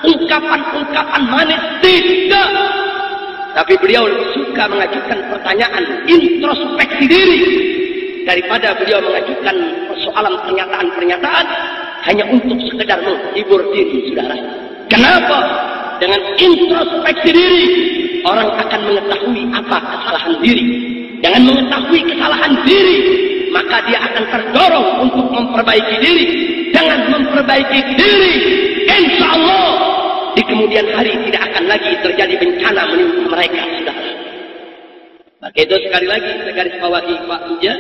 ungkapan-ungkapan manis, tidak. Tapi beliau suka mengajukan pertanyaan introspeksi diri daripada beliau mengajukan persoalan pernyataan-pernyataan hanya untuk sekedar menghibur diri, saudara. Kenapa? Dengan introspeksi diri orang akan mengetahui apa kesalahan diri. Dengan mengetahui kesalahan diri, maka dia akan terdorong untuk memperbaiki diri. Dengan memperbaiki diri, insya Allah di kemudian hari tidak akan lagi terjadi bencana menimpa mereka, saudara. Maka itu sekali lagi saya garis bawahi Pak Uja,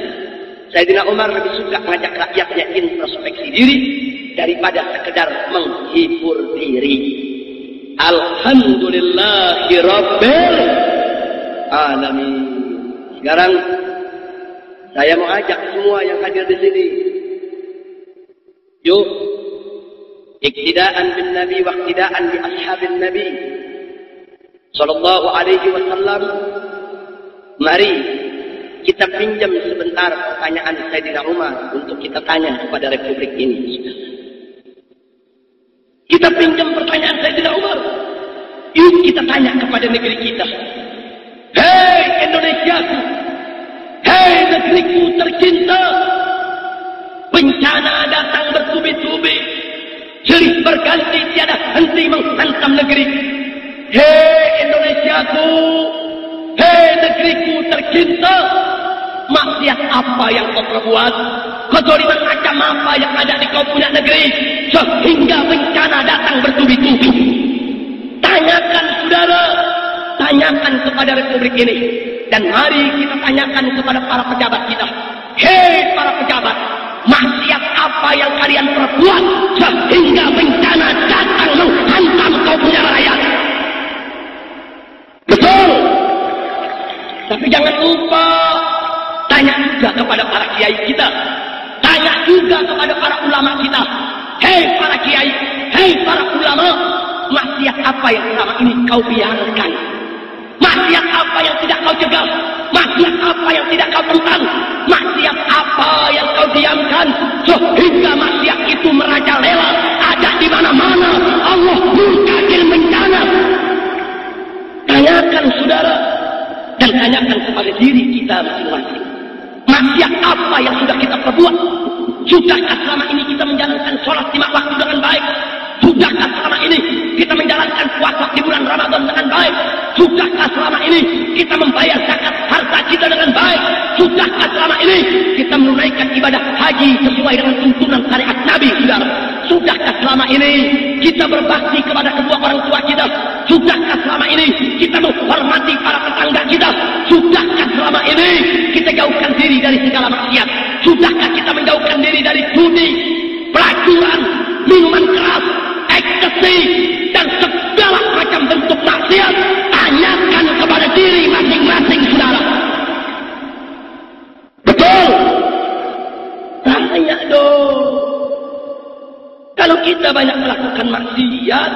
Sayyidina Umar lebih suka mengajak rakyatnya introspeksi diri daripada sekedar menghibur diri. Alhamdulillahi Rabbil Alamin. Sekarang saya mau ajak semua yang hadir di sini, yuk iktidaan bin Nabi wa iktidaan bi ashabin Nabi sallallahu alaihi wasallam. Mari kita pinjam sebentar pertanyaan Sayyidina Umar untuk kita tanya kepada Republik ini. Kita pinjam pertanyaan Sayyidina Umar. Yuk kita tanya kepada negeri kita. Hei Indonesiaku, hei negeriku tercinta, bencana datang bertubi-tubi, silih berganti tiada henti menghantam negeri. Hei Indonesiaku, hei negeriku tercinta, maksiat apa yang kau perbuat, kezaliman macam apa yang ada di kau punya negeri, sehingga bencana datang bertubi-tubi. Tanyakan saudara, tanyakan kepada Republik ini, dan mari kita tanyakan kepada para pejabat kita. Hei para pejabat, maksiat apa yang kalian perbuat sehingga bencana datang menghantam kau punya rakyat? Betul. Tapi jangan lupa tanya juga kepada para kiai kita, tanya juga kepada para ulama kita. Hei para kiai, hei para ulama, maksiat apa yang selama ini kau biarkan? Maksiat apa yang tidak kau cegah? Maksiat apa yang tidak kau tentang? Maksiat apa yang kau diamkan sehingga maksiat itu merajalela ada di mana-mana? Allah murkakan bencana. Tanyakan saudara, dan tanyakan kepada diri kita masing-masing. Maksiat apa yang sudah kita perbuat? Sudahkah selama ini kita menjalankan sholat 5 waktu dengan baik? Sudahkah selama ini kita menjalankan puasa di bulan Ramadan dengan baik? Sudahkah selama ini kita membayar zakat harta kita dengan baik? Sudahkah selama ini kita menunaikan ibadah haji sesuai dengan tuntunan syariat Nabi, saudara? Sudahkah selama ini kita berbakti kepada kedua orang tua kita? Sudahkah selama ini kita menghormati para tetangga kita? Sudahkah selama ini kita jauhkan diri dari segala maksiat? Sudahkah kita menjauhkan diri dari judi, pelacuran, minuman keras, ekstasi, dan segala macam bentuk maksiat? Tanyakan kepada diri masing-masing, saudara. Betul? Tanya dong. Kalau kita banyak melakukan maksiat,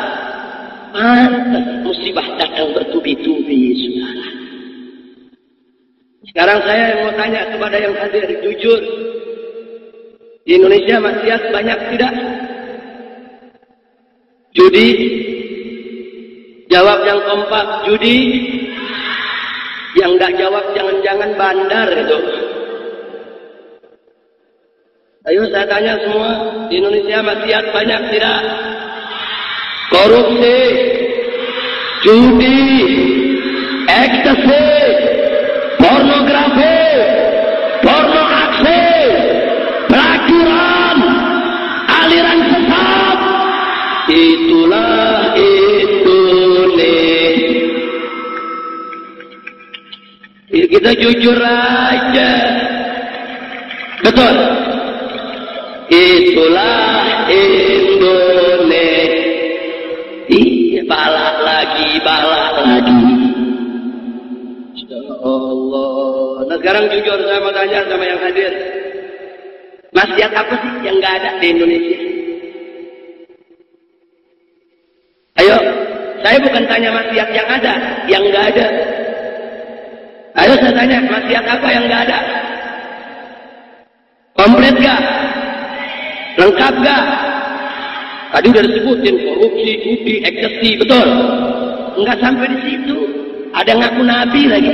pantas musibah datang bertubi-tubi, saudara. Sekarang saya mau tanya kepada yang hadir, jujur, di Indonesia maksiat banyak tidak? Judi, jawab yang kompak, judi. Yang enggak jawab jangan-jangan bandar itu. Ayo saya tanya semua, di Indonesia maksiat banyak tidak? Korupsi, judi, ekstasi, pornografi, porno aksi, pelacuran, aliran sesat. Itulah Indonesia. Kita jujur aja. Betul. Itulah Indonesia. Iya, balak lagi. Ya Allah. Nah sekarang jujur saya mau tanya sama yang hadir. Maksiat apa sih yang nggak ada di Indonesia? Ayo, saya bukan tanya maksiat yang ada, yang nggak ada. Ayo saya tanya, maksiat apa yang nggak ada? Komplit gak? Lengkap gak? Tadi udah disebutin korupsi, judi, ekstasi, betul? Enggak sampai di situ. Ada ngaku nabi lagi.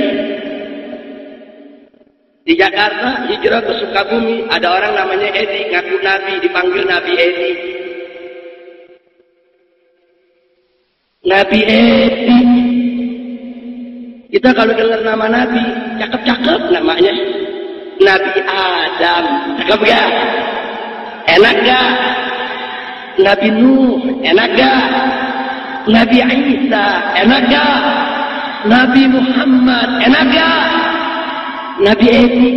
Di Jakarta hijrah ke Sukabumi, ada orang namanya Edi, ngaku nabi, dipanggil Nabi Edi. Nabi Edi. Kita kalau dengar nama nabi, cakep-cakep namanya. Nabi Adam, cakep gak? Enak gak? Nabi Nuh, enak gak? Nabi Isa, enak gak? Nabi Muhammad, enak gak? Nabi Edi.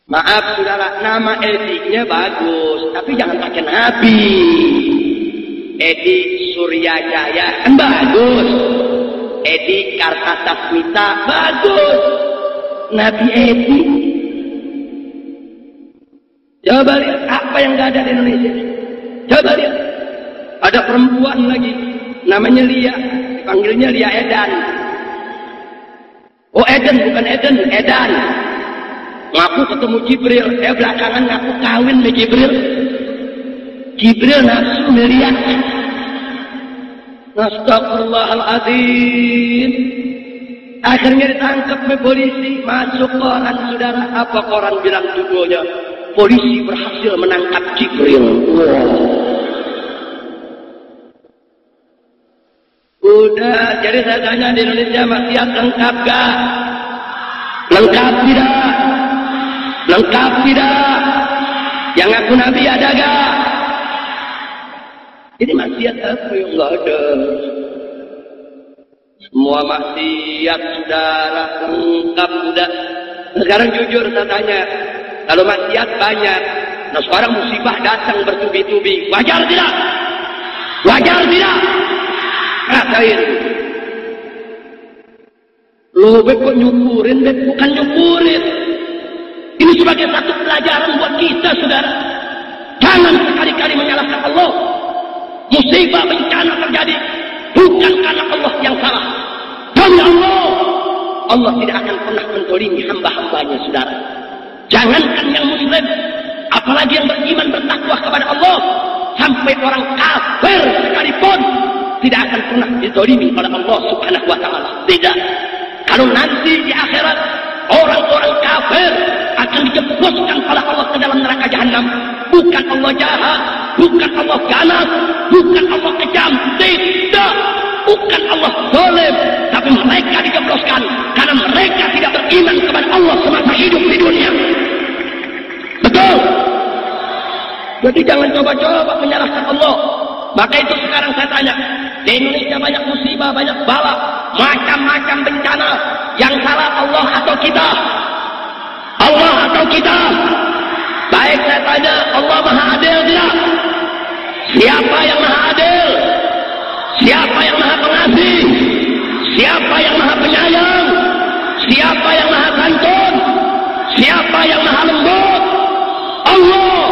Maaf saudara, nama Edi-nya bagus, tapi jangan pakai Nabi. Edi Suryajaya, kan bagus. Edi Kartasasmita, bagus. Nabi Edi. Coba lihat apa yang gak ada di Indonesia. Coba lihat. Ada perempuan lagi, namanya Lia. Dipanggilnya Lia Edan. Oh Eden, bukan Eden, Edan. Ngaku ketemu Jibril. Belakangan ngaku kawin sama Jibril. Jibril nafsu melihat. Astagfirullahaladzim. Akhirnya ditangkap oleh polisi. Masuk koran saudara. Apa koran bilang judulnya? Polisi berhasil menangkap Jibril. Wow. Udah, jadi saya tanya di Indonesia maksiat lengkap gak? Lengkap tidak? Lengkap tidak? Yang ngaku nabi ada gak? Ini maksiat apa yang gak ada? Semua maksiat saudara lengkap sudah. Sekarang jujur saya tanya, kalau maksiat banyak, nah sekarang musibah datang bertubi-tubi, wajar tidak? Wajar tidak? Rasain. Loh, kok nyukurin, bukan nyukurin. Ini sebagai satu pelajaran buat kita, saudara. Jangan sekali-kali menyalahkan Allah. Musibah bencana terjadi bukan karena Allah yang salah. Demi Allah, Allah tidak akan pernah menzalimi hamba-hambanya, saudara. Jangankan yang muslim, apalagi yang beriman bertakwa kepada Allah, sampai orang kafir sekalipun tidak akan pernah dizalimi oleh Allah Subhanahu wa taala. Tidak. Kalau nanti di akhirat orang-orang kafir akan dijebuskan oleh Allah ke dalam neraka jahanam, bukan Allah jahat, bukan Allah ganas, bukan Allah kejam, tidak, bukan Allah zalim, tapi mereka dijebloskan karena mereka tidak beriman kepada Allah semasa hidup di dunia. Betul? Jadi jangan coba-coba menyalahkan Allah. Maka itu sekarang saya tanya, di Indonesia banyak musibah, banyak bala, macam-macam bencana. Yang salah Allah atau kita? Allah atau kita? Baik saya tanya, Allah Maha Adil tidak? Siapa yang Maha Adil? Siapa yang Maha Pengasih? Siapa yang Maha Penyayang? Siapa yang Maha Santun? Siapa yang Maha Lembut? Allah.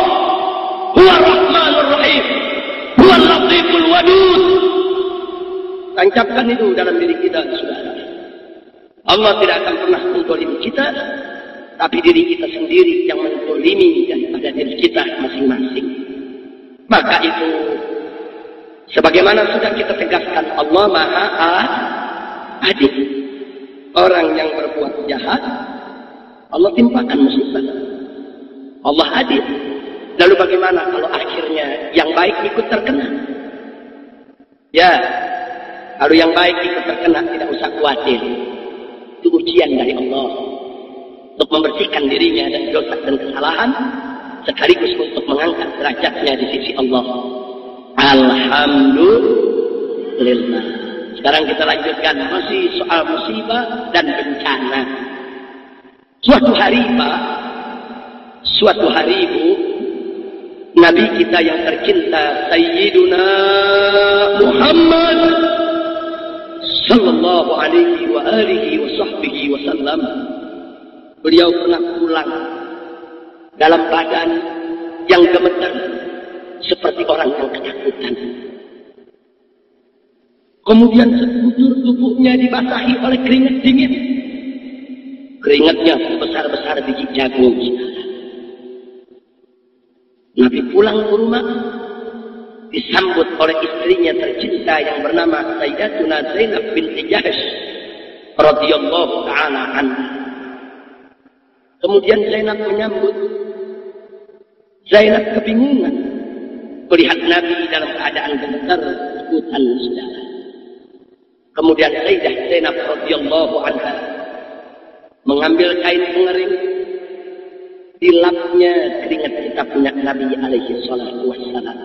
Huwa Rahmanur Rahim. Huwa Latiful Wadud. Tancapkan itu dalam diri kita, saudara. Allah tidak akan pernah menzalimi kita, tapi diri kita sendiri yang menzalimi daripada diri kita masing-masing. Maka itu, sebagaimana sudah kita tegaskan, Allah Maha Adil. Orang yang berbuat jahat, Allah timpakan musibah. Allah adil. Lalu bagaimana kalau akhirnya yang baik ikut terkena? Ya, kalau yang baik ikut terkena, tidak usah khawatir. Itu ujian dari Allah untuk membersihkan dirinya dari dosa dan kesalahan, sekaligus untuk mengangkat derajatnya di sisi Allah. Alhamdulillah. Sekarang kita lanjutkan masih soal musibah dan bencana. Suatu hari Pak, suatu hari Ibu, Nabi kita yang tercinta Sayyiduna Muhammad sallallahu alaihi wa alihi wa sahbihi wasallam, beliau pernah pulang dalam keadaan yang gemetar seperti orang yang ketakutan. Kemudian sekujur tubuhnya dibasahi oleh keringat dingin. Keringatnya sebesar-besar biji jagung. Nabi pulang ke rumah, disambut oleh istrinya tercinta yang bernama Sayyidatuna Zainab binti Jahsh radhiyallahu taala anha. Kemudian Zainab menyambut. Zainab kebingungan melihat Nabi dalam keadaan gemetar ketakutan saudara. Kemudian Sayyidah Zainab radhiyallahu anha mengambil kain pengering, dilapnya keringat kita punya Nabi alaihi salatu wassalam.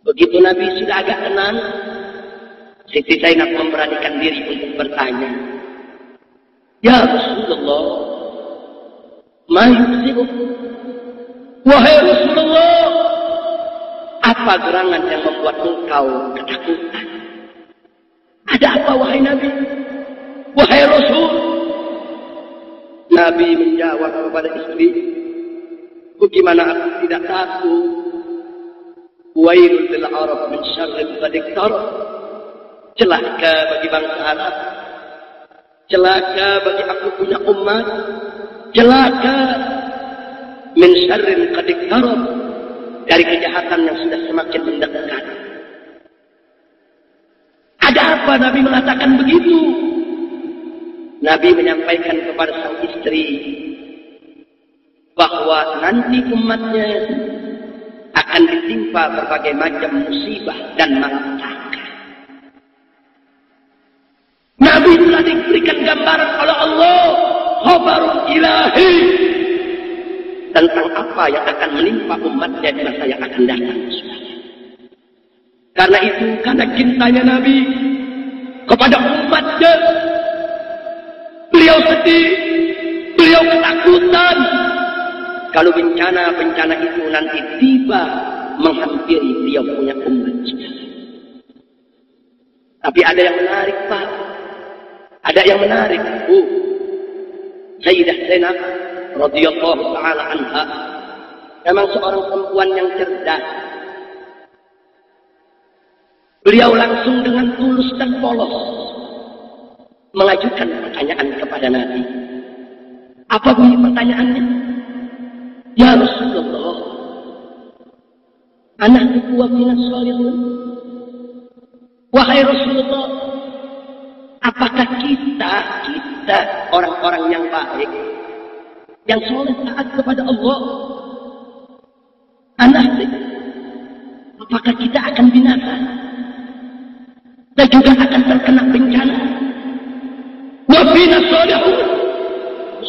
Begitu Nabi sudah agak tenang, Siti Zainab memberanikan diri untuk bertanya, "Ya Rasulullah, ma yuksibu?" Wahai Rasulullah, apa gerangan yang membuat engkau ketakutan? Ada apa wahai Nabi? Wahai Rasul? Nabi menjawab kepada istri, bagaimana aku tidak takut? Wailul lil Arab min syarrin qad iqtarab. Celaka bagi bangsa Arab. Celaka bagi aku punya umat. Celaka min syarrin qad iqtarab, dari kejahatan yang sudah semakin mendekat. Ada apa Nabi mengatakan begitu? Nabi menyampaikan kepada sang istri bahwa nanti umatnya akan ditimpa berbagai macam musibah dan malapetaka. Nabi telah diberikan gambaran oleh Allah, khabarul ilahi, tentang apa yang akan menimpa umatnya di masa yang akan datang. Karena itu, karena cintanya Nabi kepada umatnya, beliau sedih, beliau ketakutan kalau bencana-bencana itu nanti tiba menghampiri beliau punya umat. Tapi ada yang menarik, Pak. Ada yang menarik. Sayyidah Zainab radhiyallahu taala anha memang seorang perempuan yang cerdas. Beliau langsung dengan tulus dan polos mengajukan pertanyaan kepada Nabi. Apa bunyi pertanyaannya? Ya Rasulullah, anak wa minas shalihun. Wahai Rasulullah, apakah kita orang-orang yang baik, yang soleh taat kepada Allah, apakah kita akan binasa dan juga akan terkena bencana? Wa fina shalihun,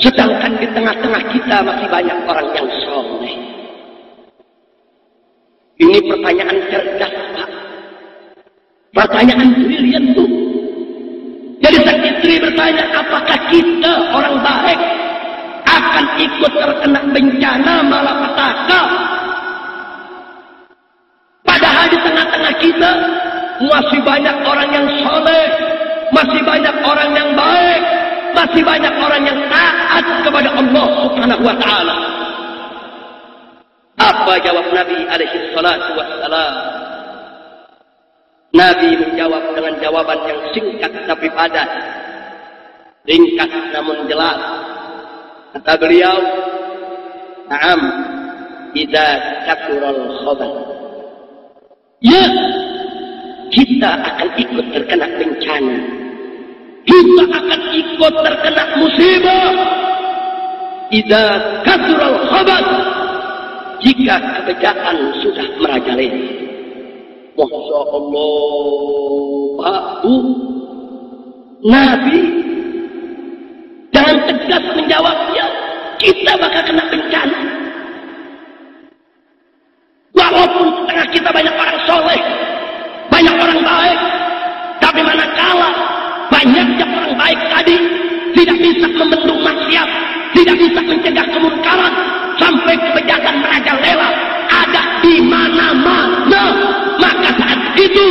sedangkan di tengah-tengah kita masih banyak orang yang soleh. Ini pertanyaan cerdas, Pak. Pertanyaan brilian tuh. Jadi sang istri bertanya, apakah kita orang baik akan ikut terkena bencana malapetaka? Padahal di tengah-tengah kita masih banyak orang yang soleh, masih banyak orang yang baik, masih banyak orang yang taat kepada Allah Subhanahu wa taala. Apa jawab Nabi alaihi salatu wassalam? Nabi menjawab dengan jawaban yang singkat tapi padat, ringkas namun jelas. Kata beliau, "Na'am, idza kathural khabath." Ya, kita akan ikut terkena bencana. Kita akan ikut terkena musibah. Idza kathural khabath, jika kebejaan sudah merajalela. Masya Allah, Pak, Bu, Nabi jangan tegas menjawabnya. Kita bakal kena bencana. Walaupun di tengah kita banyak orang soleh, banyak orang baik, tapi manakala banyaknya orang baik tadi tidak bisa membendung maksiat, tidak bisa mencegah kemungkaran, sampai kebejatan merajalela ada di mana-mana, maka saat itu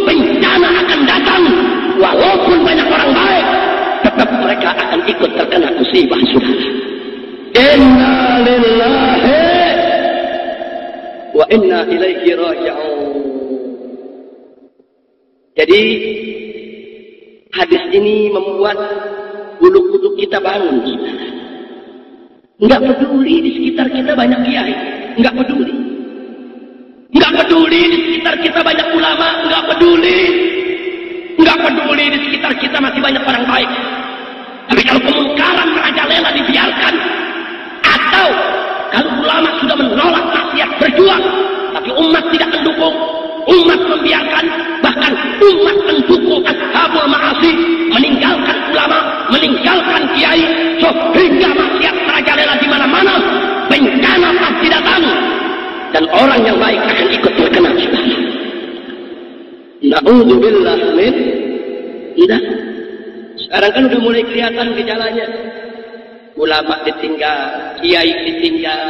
bencana akan datang. Walaupun banyak orang baik, tetap mereka akan ikut terkena musibah. Inna lillahi wa inna ilaihi raji'un. Jadi hadis ini membuat bulu kuduk kita bangun. Enggak peduli di sekitar kita banyak kiai, nggak peduli. Nggak peduli di sekitar kita banyak ulama, nggak peduli. Nggak peduli di sekitar kita masih banyak orang baik. Tapi kalau kemungkaran merajalela dibiarkan, atau kalau ulama sudah menolak maksiat berjuang, tapi umat tidak mendukung, umat membiarkan, bahkan umat mendukung ashabul ma'asi, meninggalkan ulama, meninggalkan kiai, sehingga maksiat merajalela di mana-mana, bencana pasti datang, dan orang yang baik akan ikut terkena bencana. Na'udzubillah min. Tidak. Sekarang kan udah mulai kelihatan gejalanya. Ulama ditinggal, kiai ditinggal,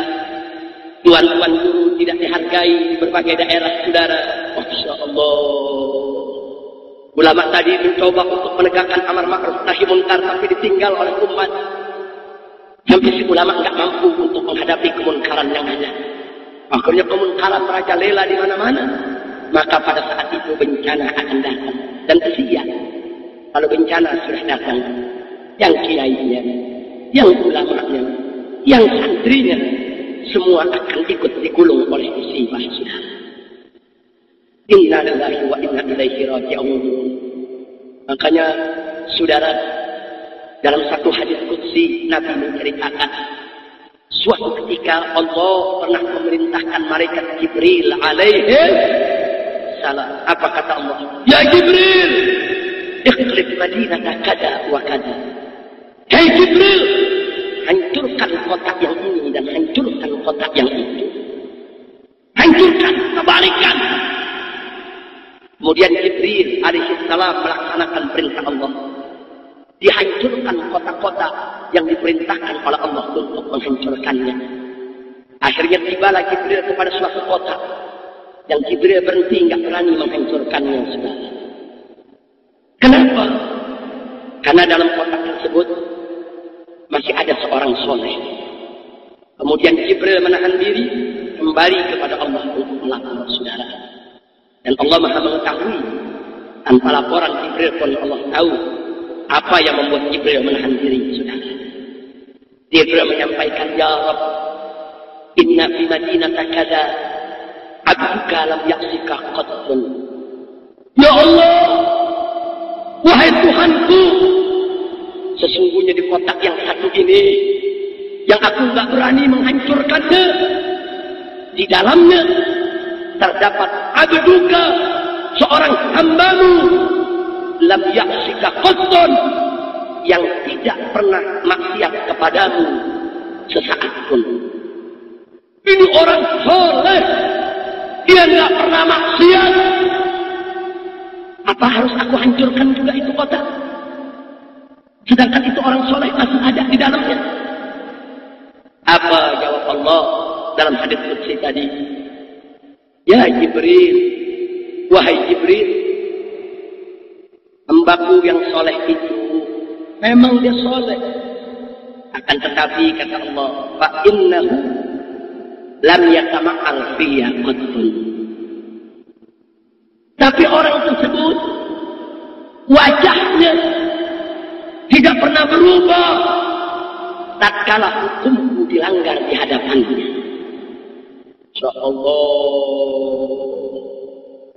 tuan-tuan guru tidak dihargai di berbagai daerah, saudara. Masya Allah. Ulama tadi mencoba untuk menegakkan amar ma'ruf nahi munkar, tapi ditinggal oleh umat. Sampai si ulama nggak mampu untuk menghadapi kemunkaran yang ada. Akhirnya kemunkaran merajalela di mana-mana. Maka pada saat itu bencana akan datang. Dan kesian kalau bencana sudah datang, yang kiainya, yang ulamanya, yang santrinya, semua akan ikut digulung oleh musibah, saudara. Inna lillahi wa inna ilaihi raji'un. Makanya saudara, dalam satu hadis qudsi Nabi menceritakan suatu ketika Allah pernah memerintahkan malaikat Jibril alaihi salam. Apa kata Allah? Ya Jibril, ikhlif madinata kada wa kada. Hei Jibril, hancurkan kota yang ini dan hancurkan kota yang itu. Hancurkan, kebalikan. Kemudian Jibril alaihi salam melaksanakan perintah Allah. Dihancurkan kota-kota yang diperintahkan oleh Allah untuk menghancurkannya. Akhirnya tibalah Jibril kepada suatu kota yang Jibril berhenti, nggak berani menghancurkannya, saudara. Kenapa? Karena dalam kota tersebut masih ada seorang soleh. Kemudian Jibril menahan diri, kembali kepada Allah untuk melapor, saudara. Dan Allah Maha mengetahui, tanpa laporan Jibril pun Allah tahu apa yang membuat Jibril menahan diri, saudara. Jibril menyampaikan, ya Rabb, inna fi madinata kada abduka lam yaksika qattun. Ya Allah, wahai Tuhanku, sesungguhnya di kota yang satu ini, yang aku nggak berani menghancurkannya, di dalamnya terdapat abduka, seorang hambamu, lam yaksika qattun, yang tidak pernah maksiat kepadamu sesaat pun. Ini orang soleh, dia nggak pernah maksiat. Apa harus aku hancurkan juga itu kota? Sedangkan itu orang soleh masih ada di dalamnya. Apa jawab Allah dalam hadis qudsi tadi? Ya Jibril, wahai Jibril, hambaku yang soleh itu memang dia soleh. Akan tetapi kata Allah, fa innahu lam yatama'al fiyya qattun. Tapi orang tersebut wajahnya tidak pernah berubah tatkala hukumku dilanggar di hadapannya. Insyaallah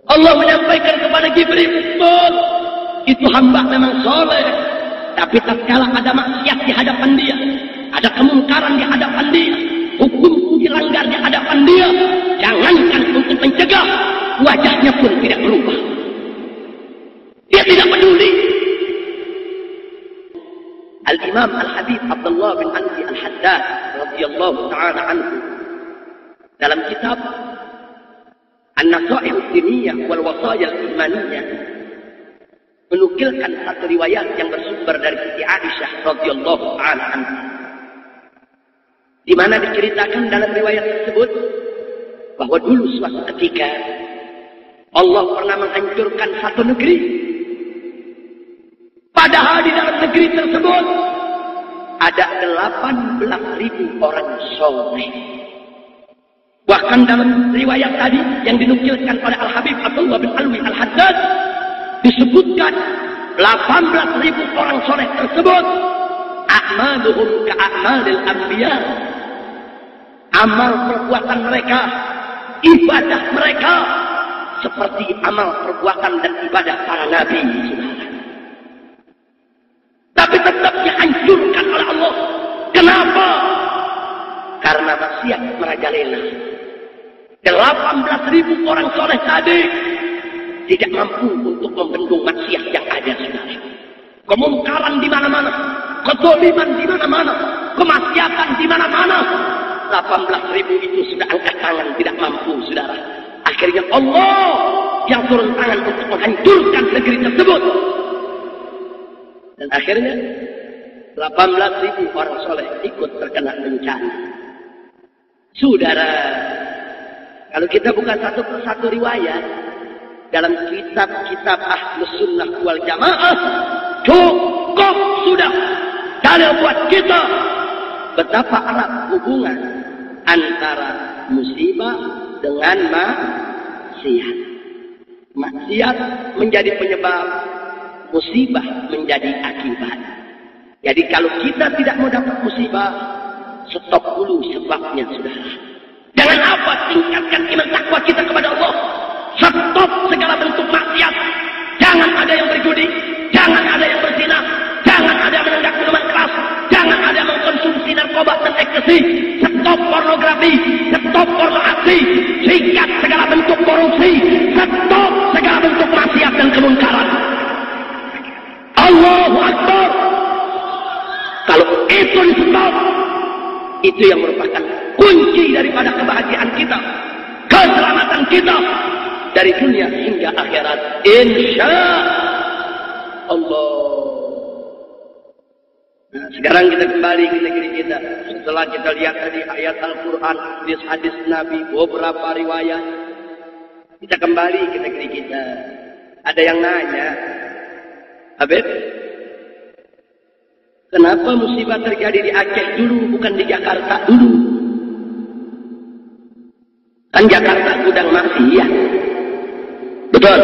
Allah menyampaikan kepada Jibril, betul, itu hamba memang soleh, tapi tatkala ada maksiat di hadapan dia, ada kemungkaran di hadapan dia, hukumku dilanggar di hadapan dia, jangankan untuk mencegah, wajahnya pun tidak berubah. Dia tidak peduli. Al-Imam Al-Habib Abdullah bin Ansi Al-Haddad radhiyallahu ta'ala anhu dalam kitab An-Nasaih Ad-Diniyah wal Wasaya Al-Imaniyah menukilkan satu riwayat yang bersumber dari Siti Aisyah radhiyallahu ta'ala anha, di mana diceritakan dalam riwayat tersebut bahwa dulu suatu ketika Allah pernah menghancurkan satu negeri. Padahal di dalam negeri tersebut ada 18.000 orang soleh. Bahkan dalam riwayat tadi yang dinukilkan oleh Al-Habib Abdullah bin Alwi Al-Haddad disebutkan 18.000 orang soleh tersebut a'maluhum ka'a'malil anbiya. amal perbuatan mereka, ibadah mereka seperti amal perbuatan dan ibadah para nabi. Tapi tetap dihancurkan oleh Allah. Kenapa? Karena maksiat merajalela. 18.000 orang soleh tadi tidak mampu untuk membendung maksiat yang ada, saudara. Kemungkaran di mana-mana, kezaliman di mana-mana, kemaksiatan di mana-mana. 18.000 itu sudah angkat tangan, tidak mampu, saudara. Akhirnya Allah yang turun tangan untuk menghancurkan negeri tersebut. Dan akhirnya 18.000 orang soleh ikut terkena bencana. Saudara, kalau kita buka satu persatu riwayat dalam kitab-kitab Ahlus Sunnah wal Jamaah, cukup sudah dalil buat kita betapa erat hubungan antara musibah dengan maksiat. Maksiat menjadi penyebab, musibah menjadi akibat. Jadi kalau kita tidak mau dapat musibah, stop dulu sebabnya, saudara. Jangan apa, tingkatkan iman takwa kita kepada Allah. Stop segala bentuk maksiat. Jangan ada yang berjudi, jangan ada yang berzina, jangan ada yang menenggak minuman keras, jangan ada yang mengkonsumsi narkoba dan ekstasi. Stop pornografi, stop porno aksi, sikat segala bentuk korupsi, stop segala bentuk maksiat dan kemungkaran. Allahu Akbar. Kalau itu di stop, itu yang merupakan kunci daripada kebahagiaan kita, keselamatan kita dari dunia hingga akhirat, insya Allah. Nah, sekarang kita kembali ke negeri kita. Setelah kita lihat tadi ayat Al-Quran, hadis Nabi, beberapa riwayat, kita kembali ke negeri kita. Ada yang nanya, Habib, kenapa musibah terjadi di Aceh dulu, bukan di Jakarta dulu? Kan Jakarta gudang maksiat. Betul?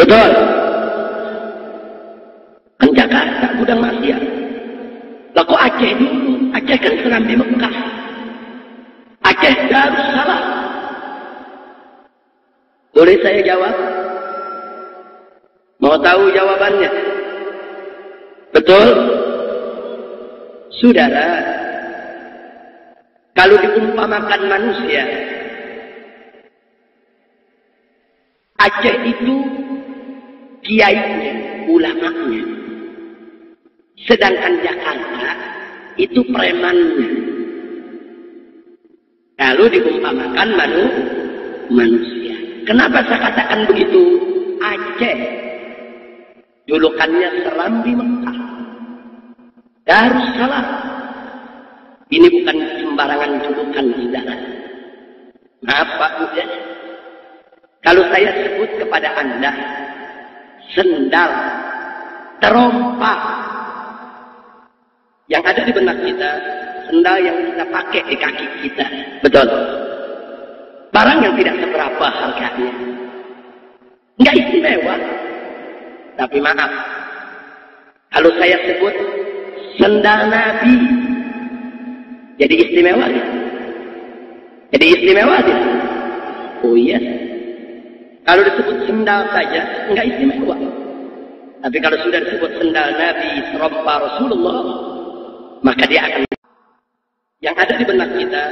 Betul? Kan Jakarta gudang maksiat. Lah kok Aceh dulu? Aceh kan Serambi Mekah. Aceh Darussalam. Boleh saya jawab? Mau tahu jawabannya? Betul? Saudara, kalau diumpamakan manusia, Aceh itu kiainya, ulamanya. Sedangkan Jakarta itu premannya. Kalau diumpamakan manusia. Kenapa saya katakan begitu? Aceh julukannya Serambi Mekah, Darussalam. Ini bukan sembarangan julukan, saudara. Maaf Pak Buya, kalau saya sebut kepada Anda sendal, terompak, yang ada di benak kita, sendal yang kita pakai di kaki kita, betul? Barang yang tidak seberapa harganya, nggak istimewa. Tapi maaf, kalau saya sebut sendal Nabi, jadi istimewa dia. Jadi istimewa dia. Oh iya. Kalau disebut sendal saja, enggak istimewa. Tapi kalau sudah disebut sendal Nabi, serompa Rasulullah, maka dia akan. Yang ada di benak kita,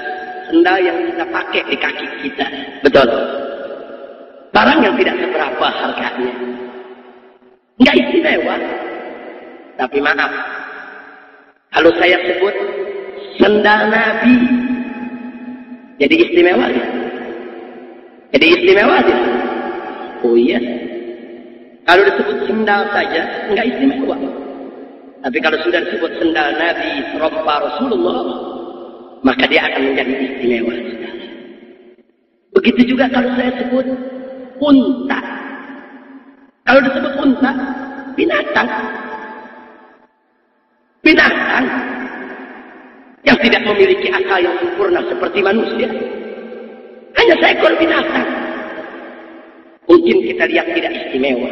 sendal yang kita pakai di kaki kita, betul? Barang yang tidak seberapa harganya, enggak istimewa. Tapi maaf, kalau saya sebut sendal Nabi, jadi istimewa dia. Jadi istimewa dia. Oh iya. Kalau disebut sendal saja, enggak istimewa. Tapi kalau sudah disebut sendal Nabi, serompa Rasulullah, maka dia akan menjadi istimewa. Begitu juga kalau saya sebut unta. Kalau disebut unta, binatang. Binatang yang tidak memiliki akal yang sempurna seperti manusia. Hanya seekor binatang. Mungkin kita lihat tidak istimewa.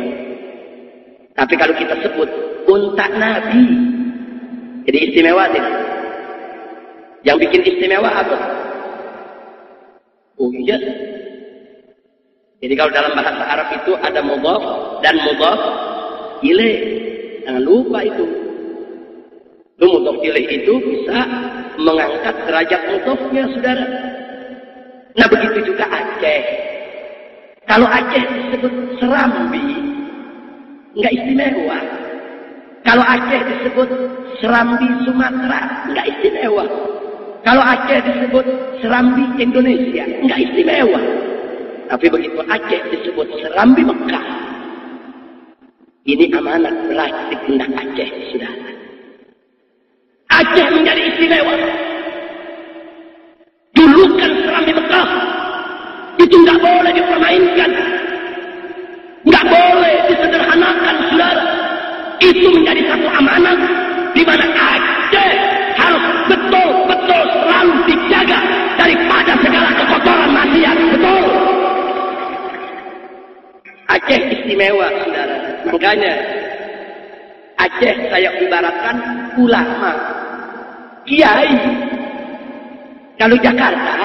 Tapi kalau kita sebut unta Nabi, jadi istimewa tidak? Yang bikin istimewa apa? Oh iya. Jadi kalau dalam bahasa Arab itu ada mudhaf dan mudhaf ilaih. Jangan lupa itu. Mudhaf ilaih itu bisa mengangkat derajat mudhafnya, saudara. Nah begitu juga Aceh. Kalau Aceh disebut Serambi, nggak istimewa. Kalau Aceh disebut Serambi Sumatera, nggak istimewa. Kalau Aceh disebut Serambi Indonesia, nggak istimewa. Tapi begitu Aceh disebut Serambi Mekah, ini amanat berat di pundak Aceh, saudara. Aceh menjadi istimewa. Julukan Serambi Mekah itu nggak boleh dipermainkan, nggak boleh disederhanakan, saudara. Itu menjadi satu amanat di mana Aceh harus betul-betul selalu dijaga daripada segala kekotoran maksiat. Betul. Aceh istimewa, saudara. Makanya Aceh saya ibaratkan ulama, kiai. Kalau Jakarta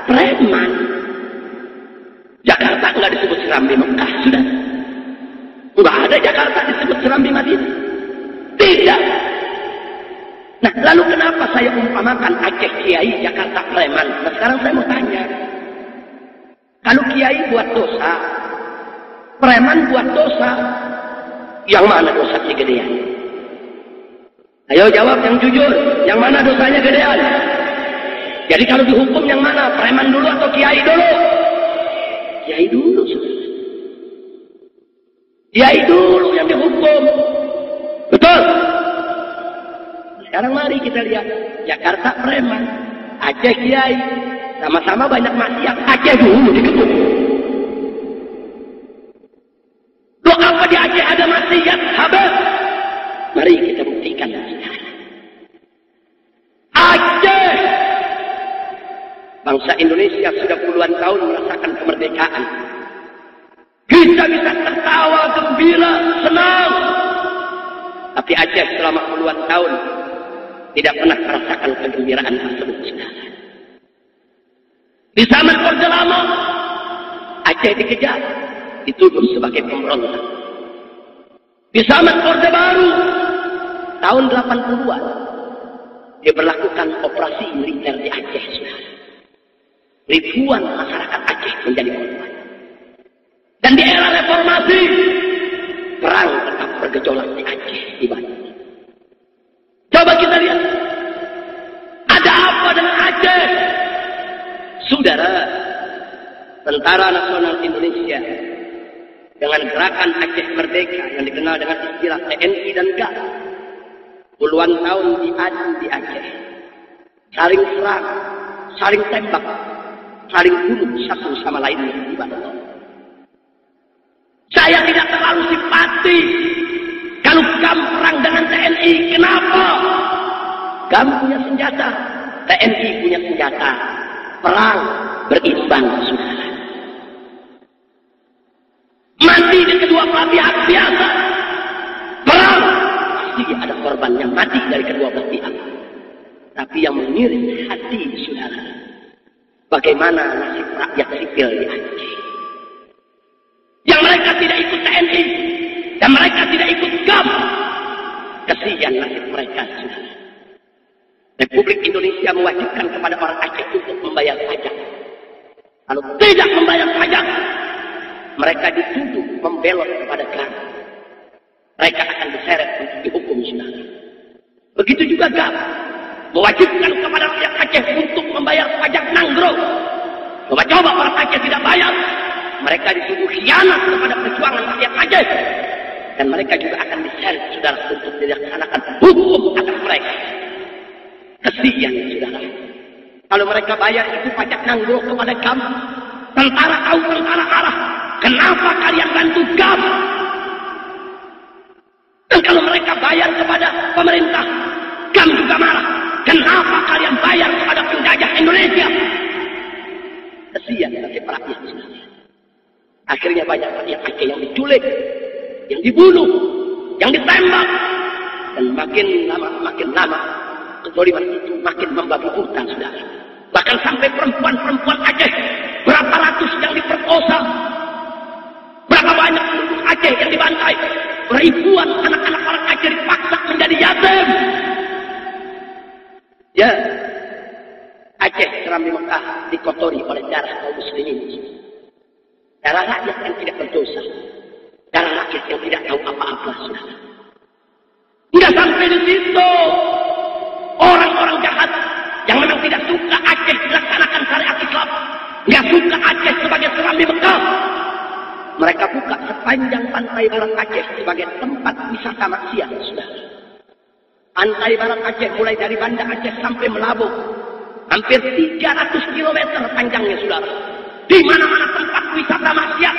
preman. Jakarta nggak disebut Serambi Mekah, sudah. Nggak ada Jakarta disebut Serambi Madinah. Tidak. Nah, lalu kenapa saya umpamakan Aceh kiai, Jakarta preman? Nah, sekarang saya mau tanya. Kalau kiai buat dosa, preman buat dosa, yang mana dosanya gedean? Ayo jawab yang jujur, yang mana dosanya gedean? Jadi kalau dihukum yang mana? Preman dulu atau kiai dulu? Kiai dulu, saudara. Kiai dulu yang dihukum. Betul? Sekarang mari kita lihat. Jakarta preman, Aceh kiai. Sama-sama banyak maksiat. Aceh dulu dikepung. Loh apa di Aceh ada maksiat? Habis. Mari kita buktikan. Aceh. Bangsa Indonesia sudah puluhan tahun merasakan kemerdekaan. Kita bisa tertawa, gembira, senang. Tapi Aceh selama puluhan tahun tidak pernah merasakan kegembiraan tersebut. Di zaman Orde Lama, Aceh dikejar, dituduh sebagai pemberontak. Di zaman Orde Baru, tahun 80-an, diberlakukan operasi militer di Aceh. Ribuan masyarakat Aceh menjadi korban. Dan di era reformasi, perang tetap bergejolak di Aceh, di Bandung. Coba kita lihat, ada apa dengan Aceh? Saudara, Tentara Nasional Indonesia dengan gerakan Aceh Merdeka yang dikenal dengan istilah TNI dan GAT, puluhan tahun diadu di Aceh, saling serang, saling tembak, saling bunuh satu sama lainnya di Bandung. Saya tidak terlalu simpati kalau GAM perang dengan TNI. Kenapa? GAM punya senjata, TNI punya senjata. Perang berimbang, saudara. Mati di kedua belah pihak biasa. Perang pasti ada korban yang mati dari kedua belah pihak. Tapi yang mengiris hati, saudara, bagaimana nasib rakyat sipil di Aceh? Yang mereka tidak ikut TNI dan mereka tidak ikut GAM. Kesian nasib mereka, saudara. Republik Indonesia mewajibkan kepada orang Aceh untuk membayar pajak. Kalau tidak membayar pajak, mereka dituduh membelot kepada GAM. Mereka akan diseret untuk dihukum, saudara. Begitu juga GAM mewajibkan kepada rakyat Aceh untuk membayar pajak nanggro. Coba-coba orang Aceh tidak bayar, mereka dituduh khianat kepada perjuangan rakyat Aceh. Dan mereka juga akan diseret, saudara, untuk dilaksanakan hukum atas mereka. Kesian, saudara. Kalau mereka bayar itu pajak nanggro kepada GAM, tentara tahu, tentara marah. Kenapa kalian bantu GAM? Dan kalau mereka bayar kepada pemerintah, GAM juga marah. Kenapa kalian bayar kepada penjajah Indonesia? Kesian nasib rakyat, saudara. Akhirnya banyak rakyat Aceh yang diculik, yang dibunuh, yang ditembak. Dan makin lama kezaliman itu makin membabi buta, saudara. Bahkan sampai perempuan-perempuan Aceh, berapa ratus yang diperkosa, berapa banyak penduduk Aceh yang dibantai, ribuan anak-anak orang Aceh dipaksa menjadi yatim. Ya, Aceh Serambi Mekah dikotori oleh darah kaum muslimin. Darah rakyat yang tidak berdosa, darah rakyat yang tidak tahu apa-apa, saudara. Tidak sampai di situ, orang-orang jahat yang memang tidak suka Aceh dilaksanakan syariat Islam, tidak suka Aceh sebagai Serambi Mekah, mereka buka sepanjang pantai barat Aceh sebagai tempat wisata maksiat, saudara. Pantai barat Aceh mulai dari Banda Aceh sampai Melabuh, hampir 300 km panjangnya, saudara. Di mana-mana tempat wisata maksiat,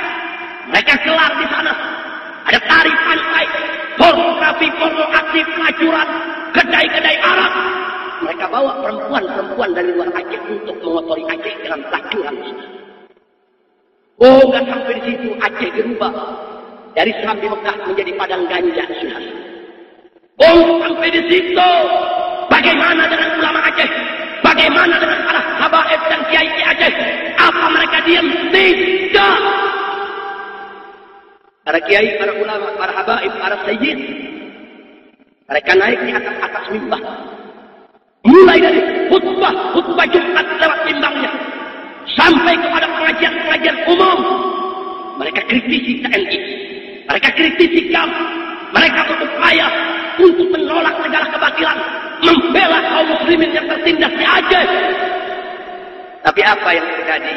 mereka gelar di sana. Ada tari pantai, pornografi, porno aktif, pelacuran, kedai-kedai Arab. Mereka bawa perempuan-perempuan dari luar Aceh untuk mengotori Aceh dengan pelacuran. Oh, nggak sampai di situ, Aceh dirubah dari Serambi Mekah menjadi padang ganja, saudara. Oh, sampai di situ, bagaimana dengan ulama Aceh? Bagaimana dengan para habaib dan kiai Aceh? Apa mereka diam? Tidak. Para kiai, para ulama, para habaib, para sayyid, mereka naik di atas mimbar. Mulai dari khutbah Jumat lewat mimbangnya, sampai kepada pengajian-pengajian umum. Mereka kritisi TNI, mereka kritisi GAM, mereka berupaya untuk menolak segala kebatilan, membela kaum muslimin yang tertindas di Aceh. Tapi apa yang terjadi?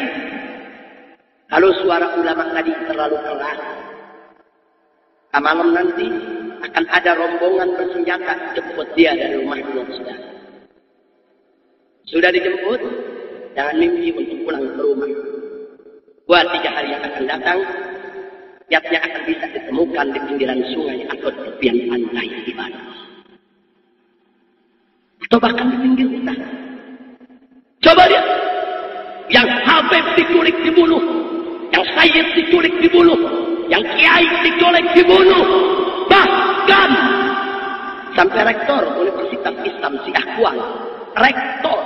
Kalau suara ulama tadi terlalu keras, malam nanti akan ada rombongan bersenjata jemput dia dari rumahnya, saudara. Sudah dijemput, jangan mimpi untuk pulang ke rumah. 2-3 hari yang akan datang, jasnya akan bisa ditemukan di pinggiran sungai atau di tepian pantai di Bandung, atau bahkan di pinggir hutan. Coba lihat, yang Habib diculik dibunuh, yang Sayyid diculik dibunuh, yang Kiai diculik dibunuh, bahkan sampai rektor Universitas Islam Syiah Kuala, rektor,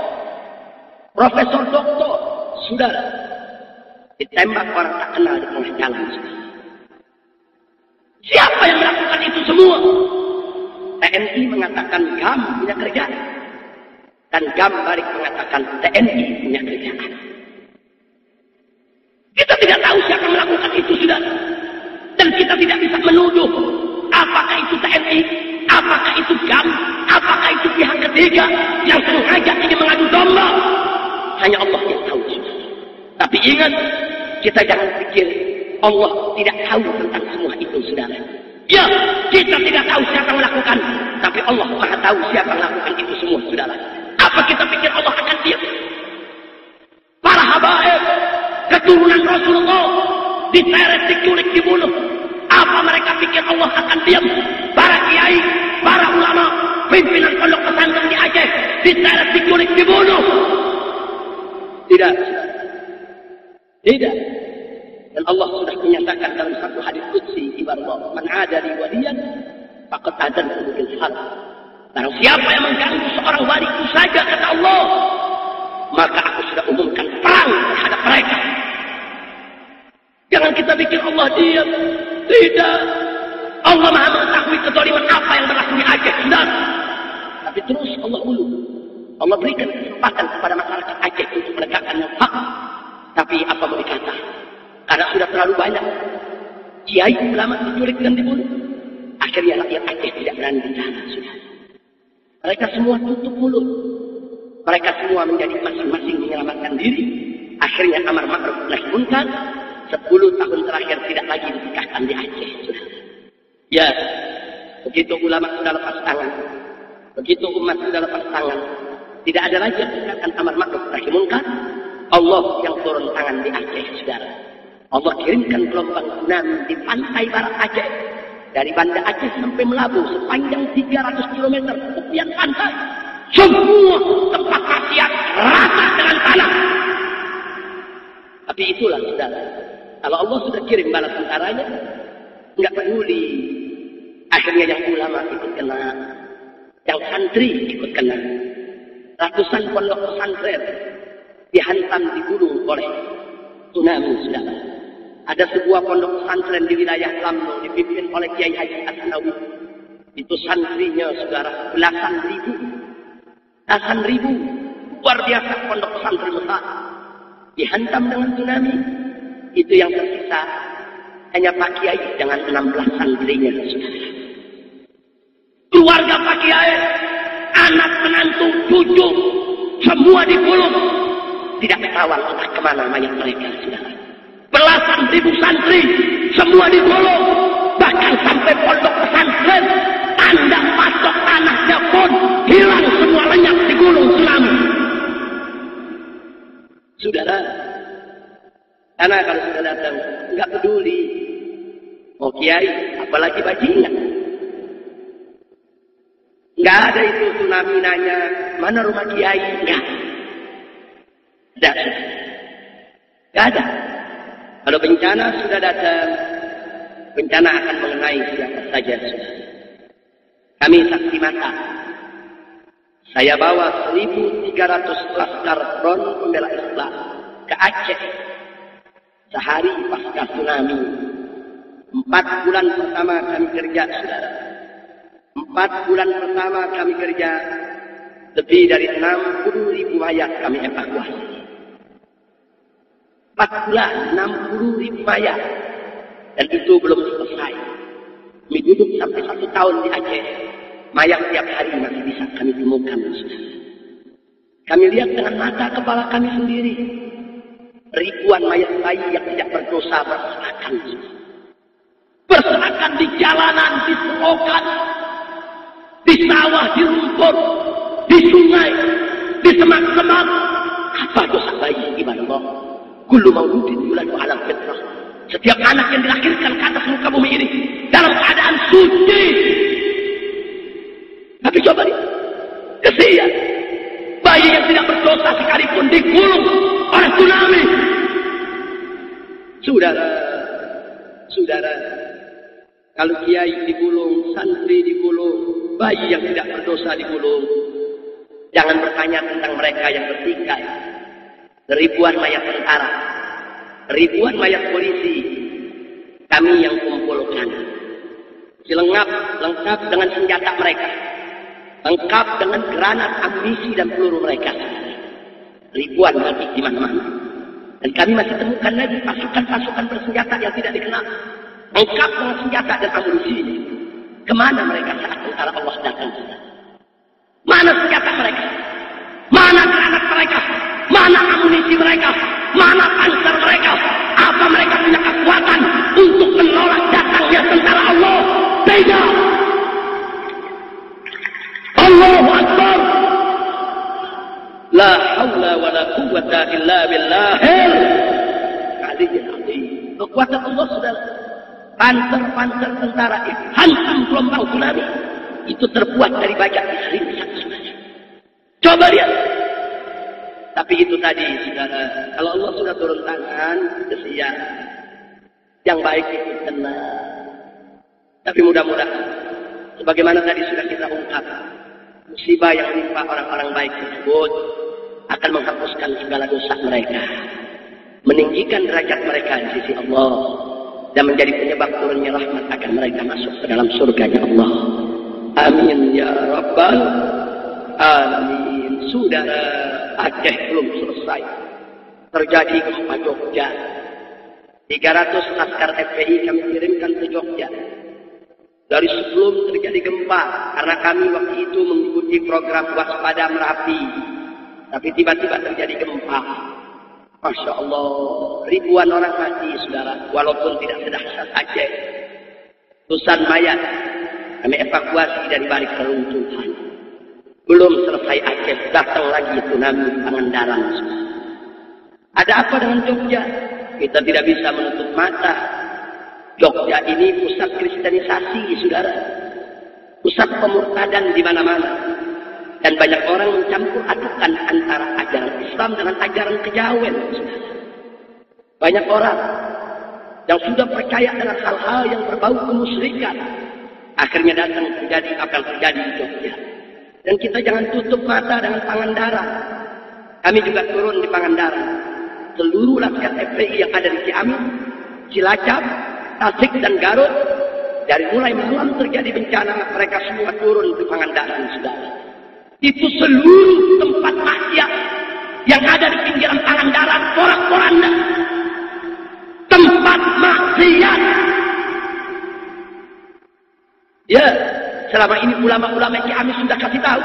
profesor doktor, saudara, ditembak orang tak kenal di tengah jalan. Siapa yang melakukan itu semua? TNI mengatakan GAM punya kerjaan, dan GAM balik mengatakan TNI punya kerjaan. Kita tidak tahu siapa yang melakukan itu, saudara. Dan kita tidak bisa menuduh apakah itu TNI, apakah itu GAM, apakah itu pihak ketiga yang sengaja ingin mengadu domba. Hanya Allah yang tahu, saudara. Tapi ingat, kita jangan pikir Allah tidak tahu tentang semua itu, saudara. Ya, kita tidak tahu siapa yang melakukan, tapi Allah Maha tahu siapa yang melakukan itu semua, saudara. Apa kita pikir Allah akan diam? Para habaib, keturunan Rasulullah, diseret, diculik, dibunuh. Apa mereka pikir Allah akan diam? Para kiai, para ulama, pimpinan pondok pesantren di Aceh, diseret, diculik, dibunuh. Tidak. Tidak. Dan Allah sudah menyatakan dalam satu hadis qudsi, ibarat man adali waliyan faqad adantu bil harb. Barang siapa yang mengganggu seorang waliku saja, kata Allah, maka aku sudah umumkan perang terhadap mereka. Jangan kita pikir Allah diam. Tidak. Allah Maha mengetahui kezaliman apa yang berlaku di Aceh, saudara. Tapi terus Allah ulu. Allah berikan kesempatan kepada masyarakat Aceh untuk menegakkan yang hak. Tapi apa boleh kata? Karena sudah terlalu banyak kiai ulama diculik dan dibunuh, akhirnya rakyat Aceh tidak berani bicara, saudara. Mereka semua tutup mulut. Mereka semua menjadi masing-masing menyelamatkan diri. Akhirnya amar ma'ruf nahi munkar 10 tahun terakhir tidak lagi ditegakkan di Aceh, saudara. Ya, begitu ulama sudah lepas tangan, begitu umat sudah lepas tangan, tidak ada lagi yang menegakkan amar ma'ruf nahi munkar. Allah yang turun tangan di Aceh, saudara. Allah kirimkan gelombang tsunami di pantai barat Aceh. Dari Banda Aceh sampai Melabuh sepanjang 300 km tepian pantai. Semua tempat maksiat rata dengan tanah. Tapi itulah, saudara. Kalau Allah sudah kirim bala tentaranya, nggak peduli. Akhirnya yang ulama ikut kena, yang santri ikut kena. Ratusan pondok pesantren dihantam, digulung oleh tsunami, saudara. Ada sebuah pondok pesantren di wilayah Lamno dipimpin oleh Kiai Haji Asnawi. Itu santrinya, saudara, belasan ribu. Luar biasa pondok pesantren besar. Dihantam dengan tsunami. Itu yang tersisa hanya Pak Kiai dengan 16 santrinya, saudara. Keluarga Pak Kiai, anak menantu, cucu, semua digulung. Tidak ketahuan entah kemana mayat mereka, saudara. Belasan ribu santri semua digulung. Bahkan sampai pondok pesantren, tanda patok tanahnya pun hilang semua, lenyap digulung tsunami. Saudara, karena kalau sudah datang nggak peduli mau kiai apalagi bajingan. Nggak ada itu tsunami nanya mana rumah kiai, nggak ada. Kalau bencana sudah datang, bencana akan mengenai siapa saja. Kami saksi mata. Saya bawa 1.300 laskar front pembela Islam ke Aceh sehari pasca tsunami. 4 bulan pertama kami kerja, saudara. 4 bulan pertama kami kerja, lebih dari 60.000 mayat kami evakuasi. 4 bulan, 60.000 mayat. Dan itu belum selesai. Kami duduk sampai 1 tahun di Aceh. Mayat tiap hari masih bisa kami temukan. Kami lihat dengan mata kepala kami sendiri. Ribuan mayat bayi yang tidak berdosa berserakan. Berserakan di jalanan, di selokan, di sawah, di rumput, di sungai, di semak-semak. Apa dosa bayi, ibadah Allah? Kullu mauludin yuladu ala fitrah. Setiap anak yang dilahirkan ke atas muka bumi ini dalam keadaan suci. Tapi coba lihat, kesian. Bayi yang tidak berdosa sekalipun digulung oleh tsunami. Saudara, kalau kiai digulung, santri digulung, bayi yang tidak berdosa digulung, jangan bertanya tentang mereka yang bertingkat. Ribuan mayat tentara, ribuan mayat polisi, kami yang kumpulkan. Lengkap dengan senjata mereka, lengkap dengan granat, amunisi dan peluru mereka. Ribuan mati di mana-mana. Dan kami masih temukan lagi pasukan-pasukan bersenjata yang tidak dikenal, lengkap dengan senjata dan amunisi. Kemana mereka saat tentara Allah datang? Mana senjata mereka? Mana granat mereka? Mana amunisi mereka? Mana panser mereka? Apa mereka punya kekuatan untuk menolak datangnya tentara Allah? Tidak. Allahu Akbar. La haula wa la quwwata illa billahil aliyyil azim. Kekuatan Allah, saudara. Panser-panser tentara itu hantam gelombang tsunami. Itu terbuat dari baja Israel. Coba lihat. Tapi itu tadi, saudara, kalau Allah sudah turun tangan, kesian. Yang baik itu tenang. Tapi mudah-mudahan, sebagaimana tadi sudah kita ungkap, musibah yang menimpa orang-orang baik tersebut akan menghapuskan segala dosa mereka, meninggikan derajat mereka di sisi Allah, dan menjadi penyebab turunnya rahmat akan mereka masuk ke dalam surganya Allah. Amin ya Rabbal Alamin. Saudara, Aceh belum selesai. Terjadi gempa Jogja. 300 laskar FPI kami kirimkan ke Jogja. Dari sebelum terjadi gempa, karena kami waktu itu mengikuti program waspada Merapi. Tapi tiba-tiba terjadi gempa. Masya Allah, ribuan orang mati, saudara, walaupun tidak sedahsyat Aceh. Ratusan mayat kami evakuasi dari balik reruntuhan. Belum selesai Aceh, datang lagi tsunami di Pangandaran. Ada apa dengan Jogja? Kita tidak bisa menutup mata. Jogja ini pusat kristenisasi, saudara. Pusat pemurtadan di mana-mana. Dan banyak orang mencampur adukan antara ajaran Islam dengan ajaran kejawen. Banyak orang yang sudah percaya dengan hal-hal yang berbau kemusyrikan. Akhirnya datang terjadi apa yang terjadi di Jogja. Dan kita jangan tutup mata dengan Pangandaran. Kami juga turun di Pangandaran. Seluruh laskar FPI yang ada di Ciamis, Cilacap, Tasik dan Garut, dari mulai malam terjadi bencana, mereka semua turun di Pangandaran, saudara. Itu seluruh tempat maksiat yang ada di pinggiran Pangandaran, porak-poranda. Tempat maksiat. Ya, selama ini ulama-ulama Ciamis sudah kasih tahu.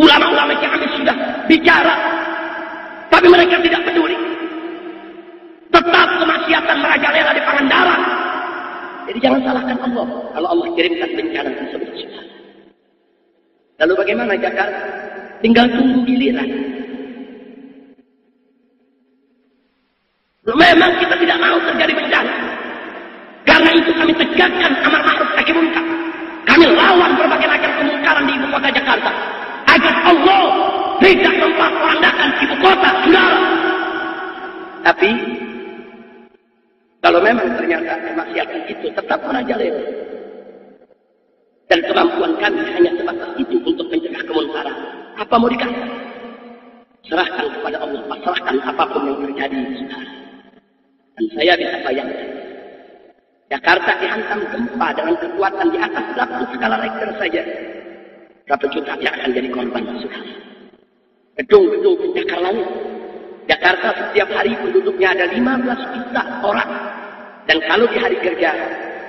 Ulama-ulama Ciamis sudah bicara. Tapi mereka tidak peduli. Tetap kemaksiatan merajalela di Pangandaran. Jadi jangan salahkan Allah kalau Allah kirimkan bencana tersebut. Lalu bagaimana Jakarta? Tinggal tunggu giliran. Memang kita tidak mau terjadi bencana. Karena itu kami tegakkan amar ma'ruf nahi munkar. Kami lawan berbagai macam kemungkaran di ibu kota Jakarta. Agar Allah tidak memporak-porandakan ibu kota, saudara. Tapi kalau memang ternyata kemaksiatan itu tetap merajalela dan kemampuan kami hanya sebatas itu untuk mencegah kemunkaran, apa mau dikata? Serahkan kepada Allah, pasrahkan apapun yang terjadi, saudara. Dan saya bisa bayangkan, Jakarta dihantam gempa dengan kekuatan di atas 8 skala Richter saja. Berapa juta yang akan jadi korban, saudara? Gedung-gedung pencakar langit. Jakarta setiap hari penduduknya ada 15 juta orang. Dan kalau di hari kerja,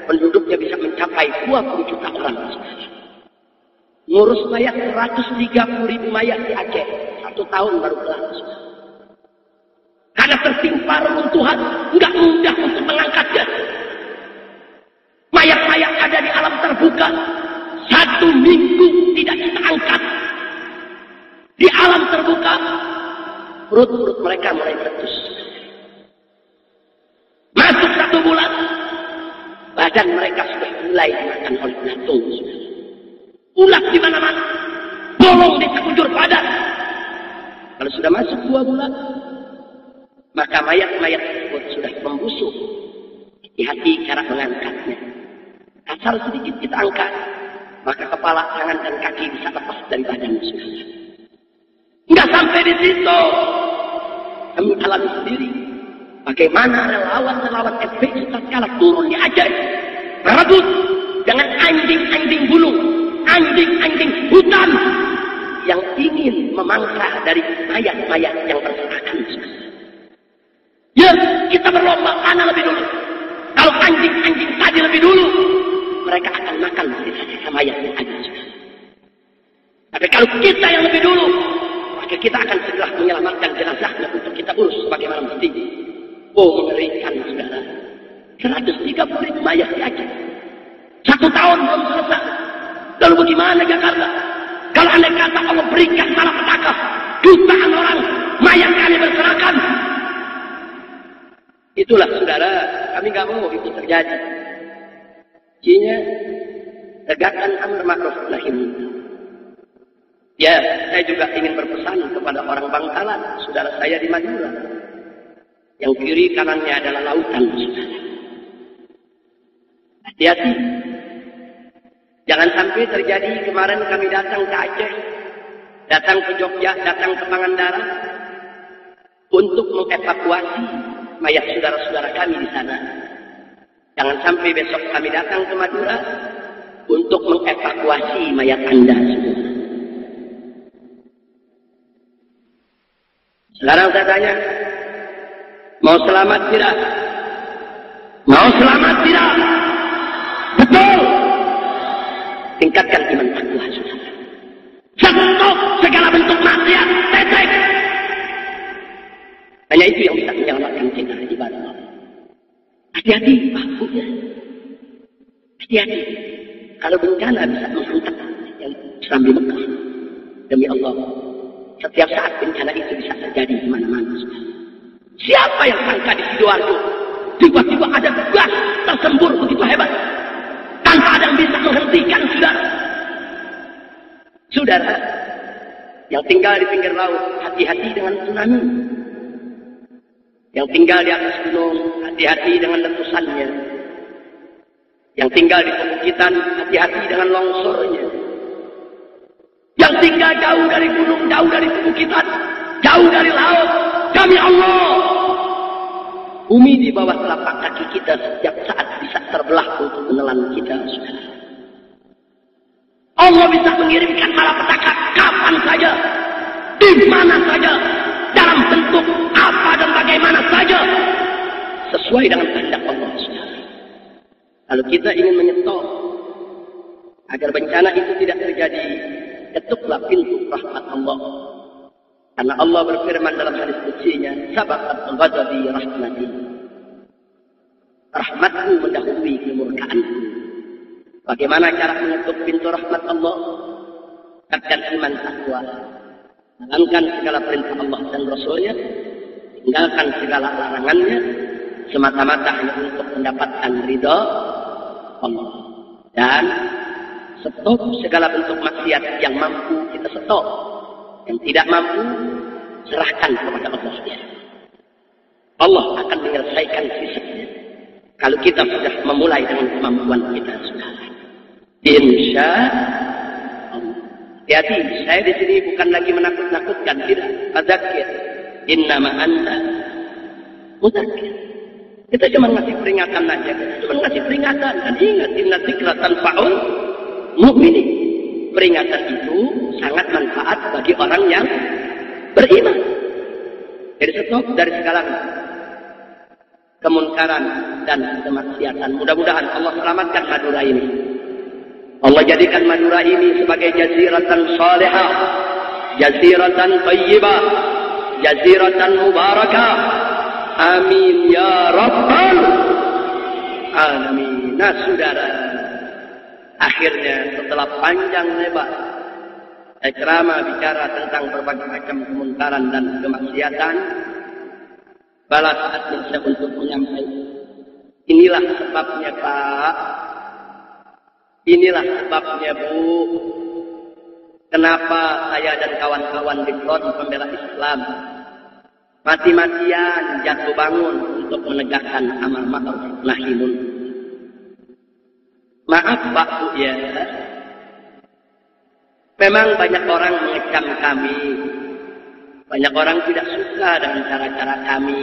penduduknya bisa mencapai 20 juta orang. Ngurus mayat 130.000 mayat di Aceh. 1 tahun baru kelar. Karena tertimpa reruntuhan, nggak mudah untuk mengangkatnya. Mayat-mayat ada di alam terbuka. 1 minggu tidak kita angkat. Di alam terbuka, perut-perut mereka mulai meletus. Masuk 1 bulan, badan mereka sudah mulai dimakan oleh belatung. Ulat di mana-mana, bolong di sekujur badan. Kalau sudah masuk 2 bulan, maka mayat-mayat tersebut sudah membusuk. Hati-hati cara mengangkatnya. Asal sedikit kita angkat, maka kepala, tangan, dan kaki bisa lepas dari badan sudah. Enggak sampai di situ. Kami alami sendiri bagaimana relawan-relawan FPI tatkala turun di Aceh berebut dengan anjing-anjing gunung, anjing-anjing hutan yang ingin memangsa dari mayat-mayat yang berserakan. Ya, kita berlomba mana lebih dulu. Kalau anjing-anjing tadi lebih dulu, mereka akan makan sisa-sisa mayat yang ada. Tapi kalau kita yang lebih dulu, maka kita akan segera menyelamatkan jenazahnya untuk kita urus sebagaimana mestinya. Oh, mengerikan, saudara. 130.000 mayat di Aceh. 1 tahun belum selesai. Lalu bagaimana Jakarta? Kalau andai kata Allah berikan malapetaka, jutaan orang mayat kami berserakan. Itulah, saudara, kami nggak mau itu terjadi. Jinya tegakkan amar ma'ruf nahi munkar. Ya, saya juga ingin berpesan kepada orang Bangkalan, saudara saya di Madura, yang kiri kanannya adalah lautan, saudara. Hati-hati. Jangan sampai terjadi kemarin kami datang ke Aceh, datang ke Jogja, datang ke Pangandaran untuk mengevakuasi mayat saudara-saudara kami di sana. Jangan sampai besok kami datang ke Madura untuk mengevakuasi mayat Anda, saudara. Sekarang saya tanya, mau selamat tidak? Mau selamat tidak? Betul. Tingkatkan iman takwa, saudara. Stop segala bentuk maksiat, tetek. Hanya itu yang bisa menyelamatkan kita di ibadah. Hati-hati, Pak Buya. Hati-hati. Kalau bencana bisa menghantam yang Islam di Mekah. Demi Allah, setiap saat bencana itu bisa terjadi di mana-mana. Siapa yang sangka di Sidoarjo tiba-tiba ada gas tersembur begitu hebat, tanpa ada yang bisa menghentikan, saudara. Saudara yang tinggal di pinggir laut, hati-hati dengan tsunami. Yang tinggal di atas gunung, hati-hati dengan letusannya. Yang tinggal di pebukitan, hati-hati dengan longsornya. yang tinggal jauh dari gunung, jauh dari perbukitan, jauh dari laut. Kami Allah. Bumi di bawah telapak kaki kita setiap saat bisa terbelah untuk menelan kita. Allah bisa mengirimkan malapetaka kapan saja, di mana saja, dalam bentuk apa dan bagaimana saja, sesuai dengan kehendak Allah. Kalau kita ingin menyetop agar bencana itu tidak terjadi, ketuklah pintu rahmat Allah. Karena Allah berfirman dalam hadis qudsinya, sabaqat ghadabi rahmati. Rahmatku mendahului kemurkaanku. Bagaimana cara menutup pintu rahmat Allah? Tingkatkan iman takwa, jalankan segala perintah Allah dan Rasulnya, tinggalkan segala larangannya, semata-mata hanya untuk mendapatkan ridha Allah. Dan stop segala bentuk maksiat yang mampu kita stop. Yang tidak mampu, serahkan kepada Allah sendiri. Allah akan menyelesaikan sisanya. Kalau kita sudah memulai dengan kemampuan kita sudah. Insya Allah. Hati-hati, saya di sini bukan lagi menakut-nakutkan, tidak. Fadzakir, innama anta mudzakir. Kita cuma ngasih peringatan aja, cuma ngasih peringatan. Dan ingat, inna dzikra tanfa'ul mu'minin. Peringatan itu sangat manfaat bagi orang yang beriman. Jadi stop dari segala kemunkaran dan kemaksiatan. Mudah-mudahan Allah selamatkan Madura ini. Allah jadikan Madura ini sebagai jaziratan salihah, jaziratan thayyibah, jaziratan mubarakah. Amin ya rabbal alamin. Nah, saudara, akhirnya setelah panjang lebar ceramah bicara tentang berbagai macam kemungkaran dan kemaksiatan, balas saatnya saya untuk menyampaikan, inilah sebabnya Pak, inilah sebabnya Bu, kenapa saya dan kawan-kawan di Front Pembela Islam mati-matian jatuh bangun untuk menegakkan amal ma'ruf nahi munkar. Maaf Pak Bu ya, memang banyak orang mengecam kami, banyak orang tidak suka dengan cara-cara kami,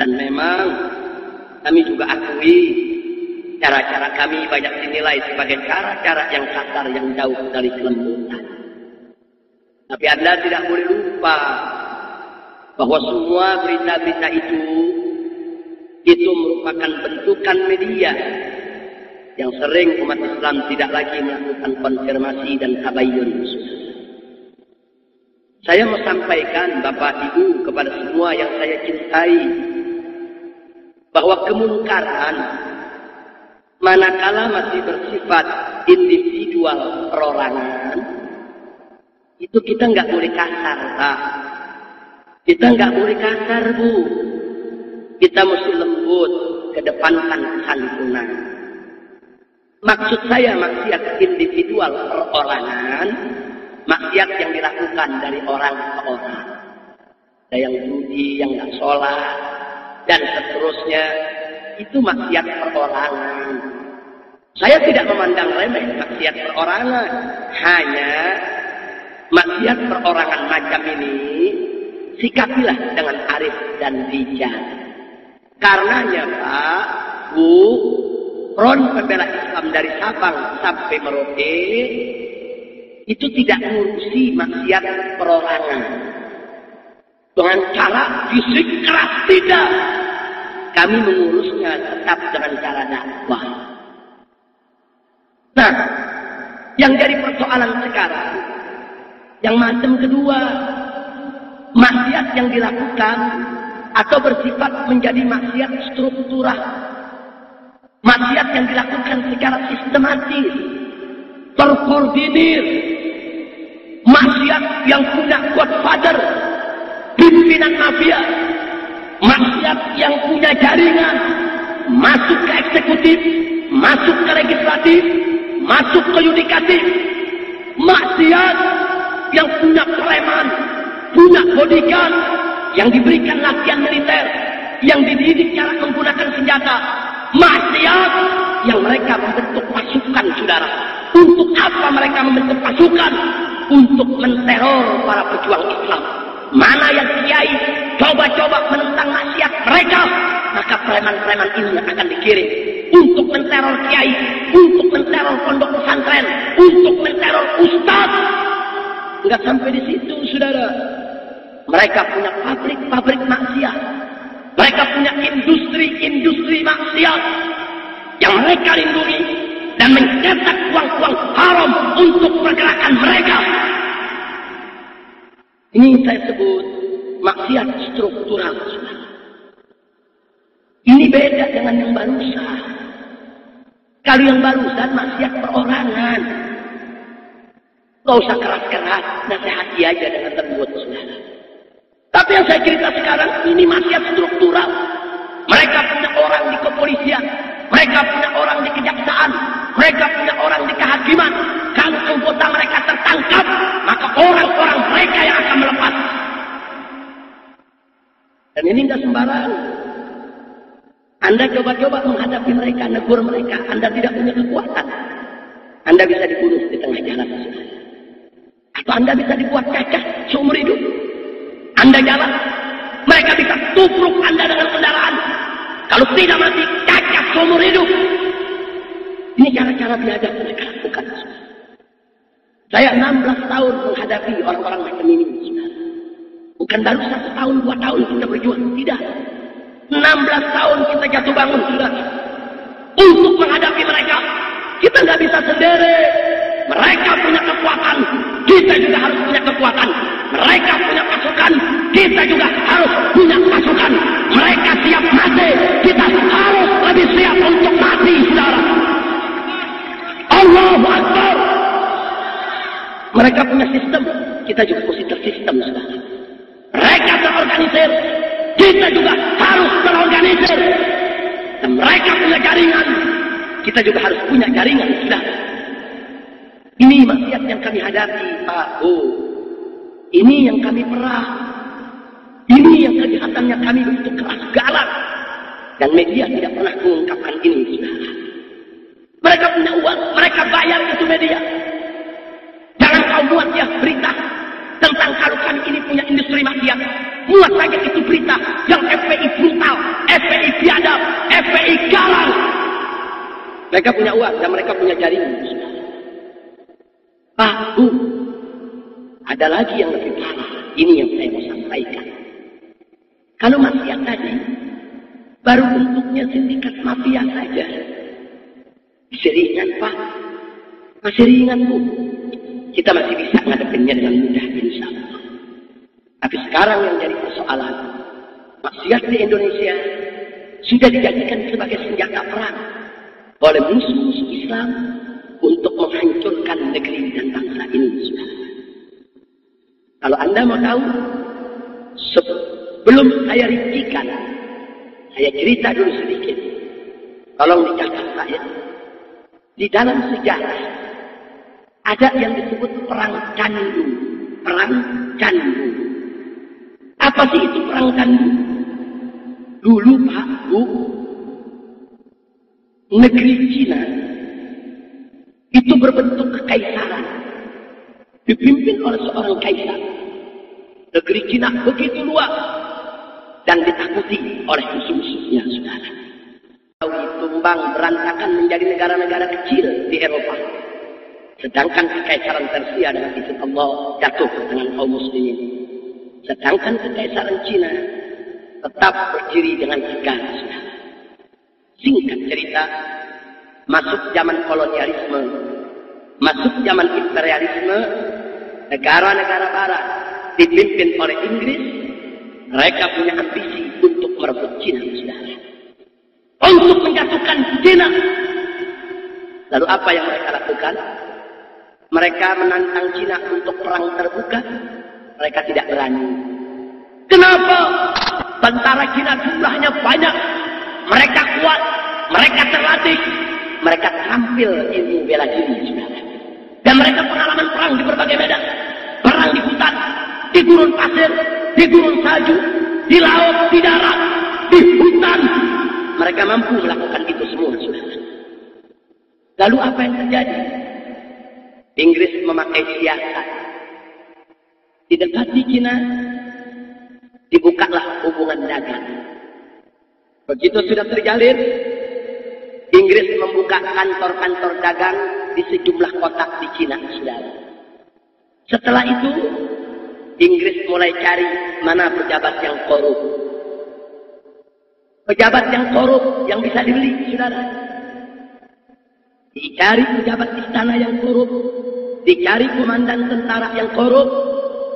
dan memang kami juga akui cara-cara kami banyak dinilai sebagai cara-cara yang kasar, yang jauh dari kelembutan. Tapi Anda tidak boleh lupa bahwa semua berita-berita itu merupakan bentukan media yang sering umat Islam tidak lagi melakukan konfirmasi dan tabayyun. Saya mau sampaikan Bapak Ibu kepada semua yang saya cintai, bahwa kemungkaran manakala masih bersifat individual perorangan, itu kita nggak boleh kasar, Pak. Kita nggak boleh kasar, Bu. Kita mesti lembut, kedepankan kesantunan. Maksud saya maksiat individual perorangan, maksiat yang dilakukan dari orang ke orang. Ada yang judi, yang nggak sholat, dan seterusnya. Itu maksiat perorangan. Saya tidak memandang remeh maksiat perorangan. Hanya maksiat perorangan macam ini, sikapilah dengan arif dan bijak. Karenanya Pak, Bu, Front Pembela Islam dari Sabang sampai Merauke itu tidak mengurusi maksiat perorangan dengan cara fisik keras, tidak. Kami mengurusnya tetap dengan cara dakwah. Nah, yang jadi persoalan sekarang, yang macam kedua, maksiat yang dilakukan atau bersifat menjadi maksiat struktural. Maksiat yang dilakukan secara sistematis, terkoordinir. Maksiat yang punya godfather, pimpinan mafia. Maksiat yang punya jaringan, masuk ke eksekutif, masuk ke legislatif, masuk ke yudikatif. Maksiat yang punya preman, punya bodyguard, yang diberikan latihan militer, yang dididik cara menggunakan senjata. Maksiat yang mereka membentuk pasukan, saudara. Untuk apa mereka membentuk pasukan? untuk menteror para pejuang Islam. Mana yang kiai coba-coba menentang maksiat mereka, maka preman-preman ini akan dikirim untuk menteror kiai, untuk menteror pondok pesantren, untuk menteror ustaz. Enggak sampai di situ, saudara. Mereka punya pabrik-pabrik maksiat. Mereka punya industri-industri maksiat yang mereka lindungi dan mencetak uang-uang haram untuk pergerakan mereka. Ini saya sebut maksiat struktural. Ini beda dengan yang barusan. Kalau yang barusan maksiat perorangan. Gak usah keras-keras, nasihati aja dengan terbuat, saudara. Tapi yang saya cerita sekarang ini maksiat struktural. Mereka punya orang di kepolisian, mereka punya orang di kejaksaan, mereka punya orang di kehakiman. Kalau anggota mereka tertangkap, maka orang-orang mereka yang akan melepas. Dan ini tidak sembarangan. Anda coba-coba menghadapi mereka, negur mereka, Anda tidak punya kekuatan. Anda bisa dibunuh di tengah jalan. Atau Anda bisa dibuat cacat seumur hidup. Anda jalan, mereka bisa tubruk Anda dengan kendaraan. Kalau tidak mati, cacat seumur hidup. Ini cara-cara biadab mereka lakukan. Saya 16 tahun menghadapi orang-orang macam ini. Bukan baru 1 tahun, 2 tahun kita berjuang. Tidak. 16 tahun kita jatuh bangun sudah. Untuk menghadapi mereka, kita nggak bisa sendiri. Mereka punya kekuatan, kita juga harus punya kekuatan. Mereka punya pasukan, kita juga harus punya pasukan. Mereka siap mati, kita harus lebih siap untuk mati, saudara. Allahu Akbar. Mereka punya sistem, kita juga mesti tersistem, saudara. Mereka terorganisir, kita juga harus terorganisir. Dan mereka punya jaringan, kita juga harus punya jaringan, saudara. Ini maksiat yang kami hadapi, Pak. Ini yang kami perah. Ini yang kejahatannya kami begitu keras galak. Dan media tidak pernah mengungkapkan ini, saudara. Mereka punya uang, mereka bayar itu media. Jangan kau buat ya berita tentang kalau kami ini punya industri maksiat. Muat saja itu berita yang FPI brutal, FPI biadab, FPI garang. Mereka punya uang dan mereka punya jaringan, saudara. Pak, Bu, ada lagi yang lebih parah. Ini yang saya mau sampaikan. Kalau maksiat tadi, baru bentuknya sindikat mafia saja. Masih ringan, Pak. Masih ringan, Bu. Kita masih bisa ngadepinnya dengan mudah, insya Allah. Tapi sekarang yang jadi persoalan, maksiat di Indonesia sudah dijadikan sebagai senjata perang oleh musuh-musuh Islam untuk menghancurkan negeri dan bangsa ini, saudara. Kalau Anda mau tahu, sebelum saya rincikan, saya cerita dulu sedikit. Tolong dicatat saya. Di dalam sejarah ada yang disebut perang candu. Perang candu. Apa sih itu perang candu? Dulu, Pak, Bu, negeri Cina itu berbentuk kekaisaran, dipimpin oleh seorang kaisar. Negeri Cina begitu luas dan ditakuti oleh musuh-musuhnya, saudara. Tumbang berantakan menjadi negara-negara kecil di Eropa. Sedangkan kekaisaran Persia dengan izin Allah jatuh ke tangan kaum muslimin. Sedangkan kekaisaran Cina tetap berdiri dengan tegak, saudara. Singkat cerita, masuk zaman kolonialisme, masuk zaman imperialisme, negara-negara barat dipimpin oleh Inggris, mereka punya ambisi untuk merebut Cina, saudara. Untuk menjatuhkan Cina. Lalu apa yang mereka lakukan? Mereka menantang Cina untuk perang terbuka. Mereka tidak berani. Kenapa? Tentara Cina jumlahnya banyak. Mereka kuat. Mereka terlatih. Mereka terampil ilmu bela diri, saudara. Dan mereka pengalaman perang di berbagai medan. Perang di hutan, di gurun pasir, di gurun salju, di laut, di darat, di hutan. Mereka mampu melakukan itu semua, saudara. Lalu apa yang terjadi? Inggris memakai siasat didekati Cina, dibukalah hubungan dagang. Begitu sudah terjalin, Inggris membuka kantor-kantor dagang di sejumlah kota di Cina, saudara. Setelah itu, Inggris mulai cari mana pejabat yang korup. Pejabat yang korup yang bisa dibeli, saudara. Dicari pejabat istana yang korup, dicari komandan tentara yang korup,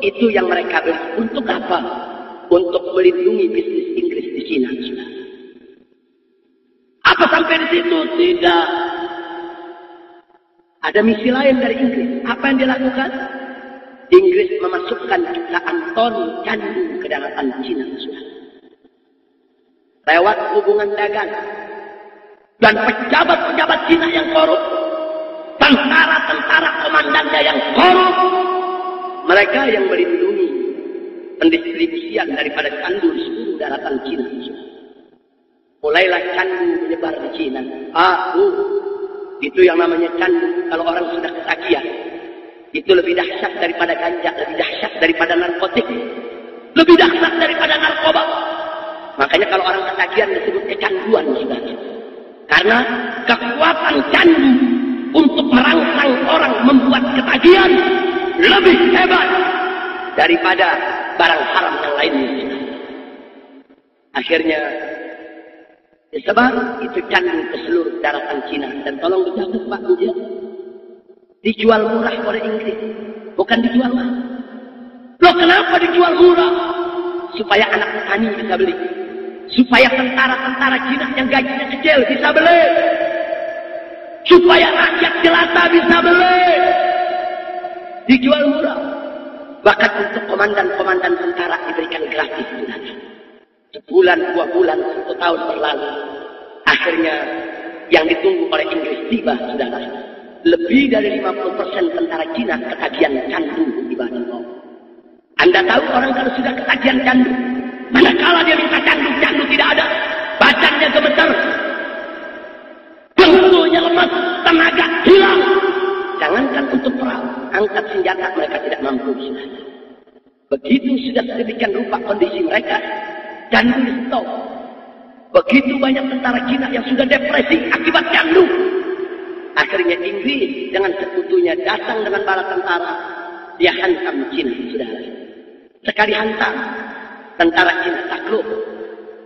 itu yang mereka beli. Untuk apa? Untuk melindungi bisnis Inggris di Cina, saudara. Apa sampai di situ? Tidak. Ada misi lain dari Inggris. Apa yang dilakukan? Inggris memasukkan jutaan ton candu ke daratan Cina, saudara. Lewat hubungan dagang. Dan pejabat-pejabat Cina yang korup, tentara-tentara komandannya yang korup, mereka yang melindungi pendistribusian daripada candu di seluruh daratan Cina. Mulailah candu menyebar di Cina. Itu yang namanya candu. Kalau orang sudah ketagihan, itu lebih dahsyat daripada ganja, lebih dahsyat daripada narkotik, lebih dahsyat daripada narkoba. Makanya kalau orang ketagihan disebut kecanduan, saudara. Karena kekuatan candu untuk merangsang orang membuat ketagihan lebih hebat daripada barang haram yang lainnya. Akhirnya disebar itu candu ke seluruh daratan Cina. Dan tolong dicatat Pak Budia, dijual murah oleh Inggris, bukan dijual mahal. Loh, kenapa dijual murah? Supaya anak petani bisa beli, supaya tentara-tentara Cina yang gajinya kecil bisa beli, supaya rakyat jelata bisa beli. Dijual murah. Bahkan untuk komandan-komandan tentara diberikan gratis, saudara. Sebulan, 2 bulan, 1 tahun berlalu. Akhirnya yang ditunggu oleh Inggris tiba, saudara. Lebih dari 50% tentara Cina ketagihan candu di badan Allah. Anda tahu orang kalau sudah ketagihan candu, manakala dia minta candu, candu tidak ada, badannya gemeter, bentuknya lemas, tenaga hilang. Jangankan untuk perang, angkat senjata mereka tidak mampu. Begitu sudah sedemikian rupa kondisi mereka, candu di stop. Begitu banyak tentara Cina yang sudah depresi akibat candu. Akhirnya Inggris dengan sekutunya datang dengan bala tentara, dia hantam Cina, saudara. Sekali hantam, tentara Cina takluk.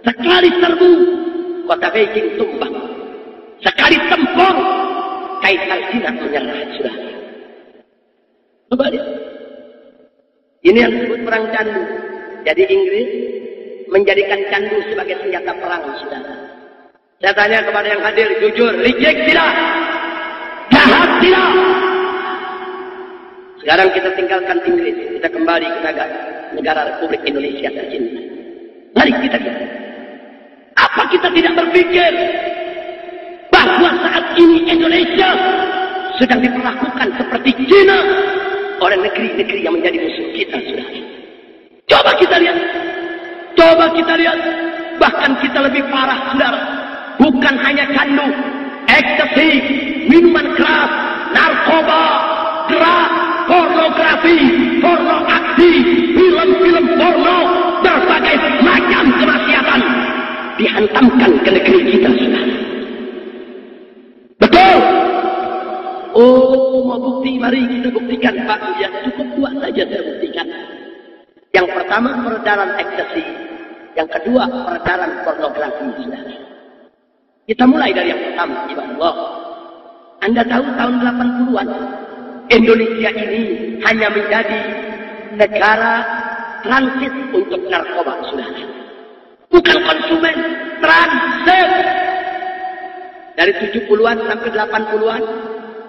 Sekali serbu, kota Beijing tumbang. Sekali tempur, Kaisar Cina menyerah, saudara. Coba lihat. Ini yang disebut perang candu. Jadi Inggris menjadikan candu sebagai senjata perang, saudara. Saya tanya kepada yang hadir, jujur, licik tidak? Jahat tidak? Sekarang kita tinggalkan Inggris, kita kembali ke negara Republik Indonesia tercinta. Mari kita lihat. Apa kita tidak berpikir bahwa saat ini Indonesia sedang diperlakukan seperti Cina oleh negeri-negeri yang menjadi musuh kita, saudara? Coba kita lihat. Coba kita lihat. Bahkan kita lebih parah, saudara. Bukan hanya candu, ekstasi, minuman keras, narkoba, gerak, pornografi, porno aksi, film-film porno, berbagai macam kemaksiatan dihantamkan ke negeri kita, saudara. Betul? Oh, mau bukti? Mari kita buktikan, Pak. Ya, cukup 2 saja saya buktikan. Yang pertama, peredaran ekstasi. Yang kedua, peredaran pornografi, saudara. Kita mulai dari yang pertama, ibadah Allah. Anda tahu tahun 80-an, Indonesia ini hanya menjadi negara transit untuk narkoba, saudara. Bukan konsumen, transit. Dari 70-an sampai 80-an,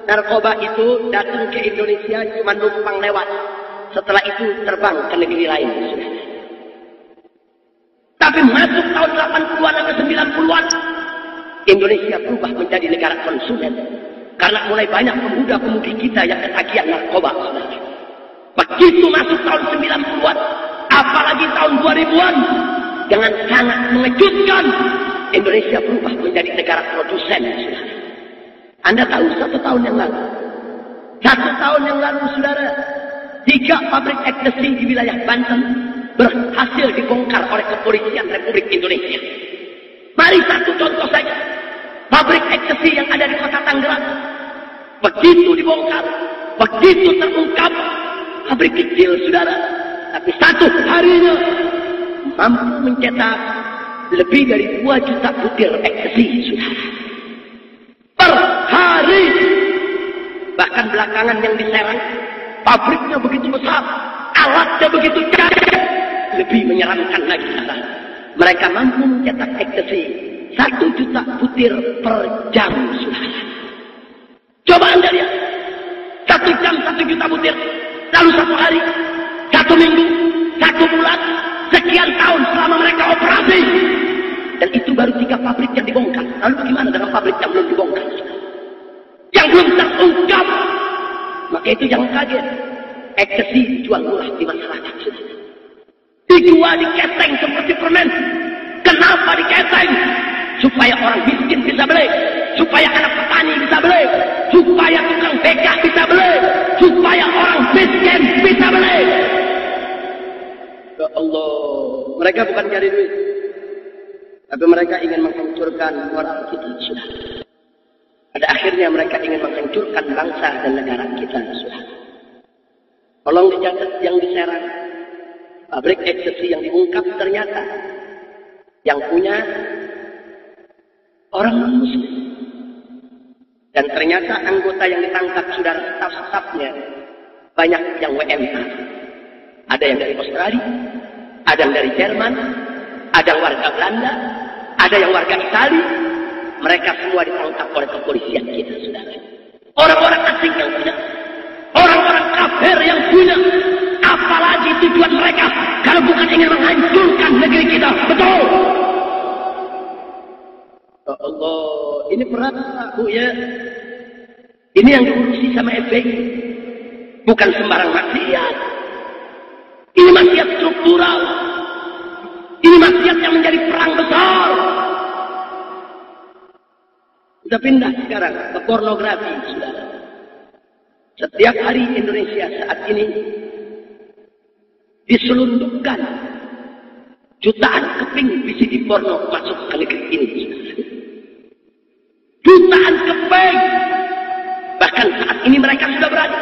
narkoba itu datang ke Indonesia cuma numpang lewat. Setelah itu terbang ke negeri lain, saudara. Tapi masuk tahun 80-an sampai 90-an, Indonesia berubah menjadi negara konsumen. Karena mulai banyak pemuda-pemudi kita yang ketagihan narkoba, saudara. Begitu masuk tahun 90-an, apalagi tahun 2000-an, dengan sangat mengejutkan, Indonesia berubah menjadi negara produsen, saudara. Anda tahu 1 tahun yang lalu, 1 tahun yang lalu, saudara, di 3 pabrik ekstasi di wilayah Banten berhasil dibongkar oleh kepolisian Republik Indonesia. Mari satu contoh saja. Pabrik ekstasi yang ada di kota Tangerang. Begitu dibongkar, begitu terungkap, pabrik kecil saudara. Tapi satu harinya mampu mencetak lebih dari 2 juta butir ekstasi saudara. Per hari. Bahkan belakangan yang di Serang, pabriknya begitu besar, alatnya begitu canggih, lebih menyeramkan lagi. Mereka mampu mencetak ekstasi 1 juta butir per jam, saudara. Coba Anda lihat, 1 jam 1 juta butir, lalu 1 hari, 1 minggu, 1 bulan, sekian tahun selama mereka operasi. Dan itu baru 3 pabrik yang dibongkar. Lalu bagaimana dengan pabrik yang belum dibongkar? Yang belum terungkap. Maka itu jangan kaget. Ekstasi dijual murah di masyarakat. Dijual di keteng seperti permen. Kenapa di keteng? Supaya orang miskin bisa beli. Supaya anak petani bisa beli. Supaya tukang becak bisa beli. Supaya orang miskin bisa beli. Ya Allah. Mereka bukan cari duit. Tapi mereka ingin menghancurkan moral kita. Sudah. Pada akhirnya mereka ingin menghancurkan bangsa dan negara kita. Sudah. Tolong dicatat yang di Serang. Pabrik ekstasi yang diungkap ternyata yang punya orang muslim. Dan ternyata anggota yang ditangkap saudara staf-stafnya banyak yang WNA. Ada yang dari Australia, ada yang dari Jerman, ada yang warga Belanda, ada yang warga Italia. Mereka semua ditangkap oleh kepolisian kita, saudara. Orang-orang asing yang punya, orang-orang kafir yang punya. Apalagi tujuan mereka kalau bukan ingin menghancurkan negeri kita. Betul. Ya Allah, ini berat aku ya. Ini yang diurusi sama FPI. Bukan sembarang maksiat. Ini maksiat struktural. Ini maksiat yang menjadi perang besar. Sudah pindah sekarang ke pornografi, saudara. Setiap hari Indonesia saat ini diselundupkan jutaan keping VCD porno masuk ke negeri ini. Jutaan keping. Bahkan saat ini mereka sudah berani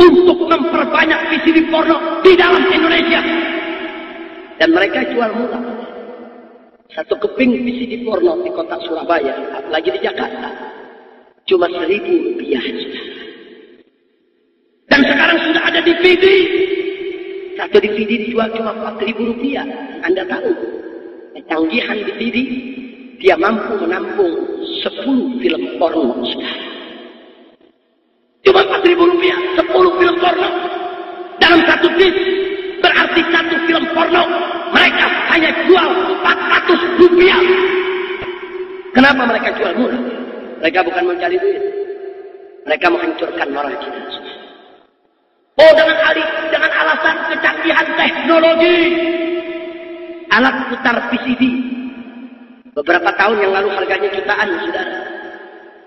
untuk memperbanyak VCD porno di dalam Indonesia. Dan mereka jual murah. 1 keping VCD porno di kota Surabaya, apalagi di Jakarta, cuma Rp1.000. Dan sekarang sudah ada DVD. 1 DVD dijual cuma Rp4.000. Anda tahu, kecanggihan DVD, dia mampu menampung 10 film porno sekarang. Cuma Rp4.000, 10 film porno. Dalam 1 disc, berarti 1 film porno, mereka hanya jual Rp400. Kenapa mereka jual murah? Mereka bukan mencari duit. Mereka menghancurkan moral kita. Oh, dengan alasan kecanggihan teknologi. Alat putar VCD. Beberapa tahun yang lalu harganya jutaan, saudara.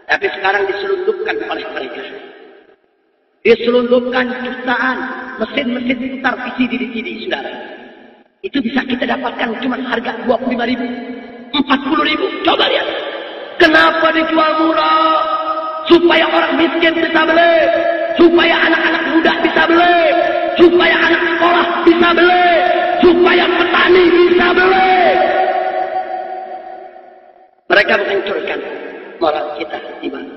Tapi sekarang diselundupkan oleh mereka. Diselundupkan jutaan mesin-mesin putar VCD di sini, saudara. Itu bisa kita dapatkan cuma harga Rp25.000, Rp40.000. Coba lihat. Kenapa dijual murah? Supaya orang miskin bisa beli. Supaya anak-anak muda bisa beli. Supaya anak sekolah bisa beli. Supaya petani bisa beli. Mereka menghancurkan moral kita di mana?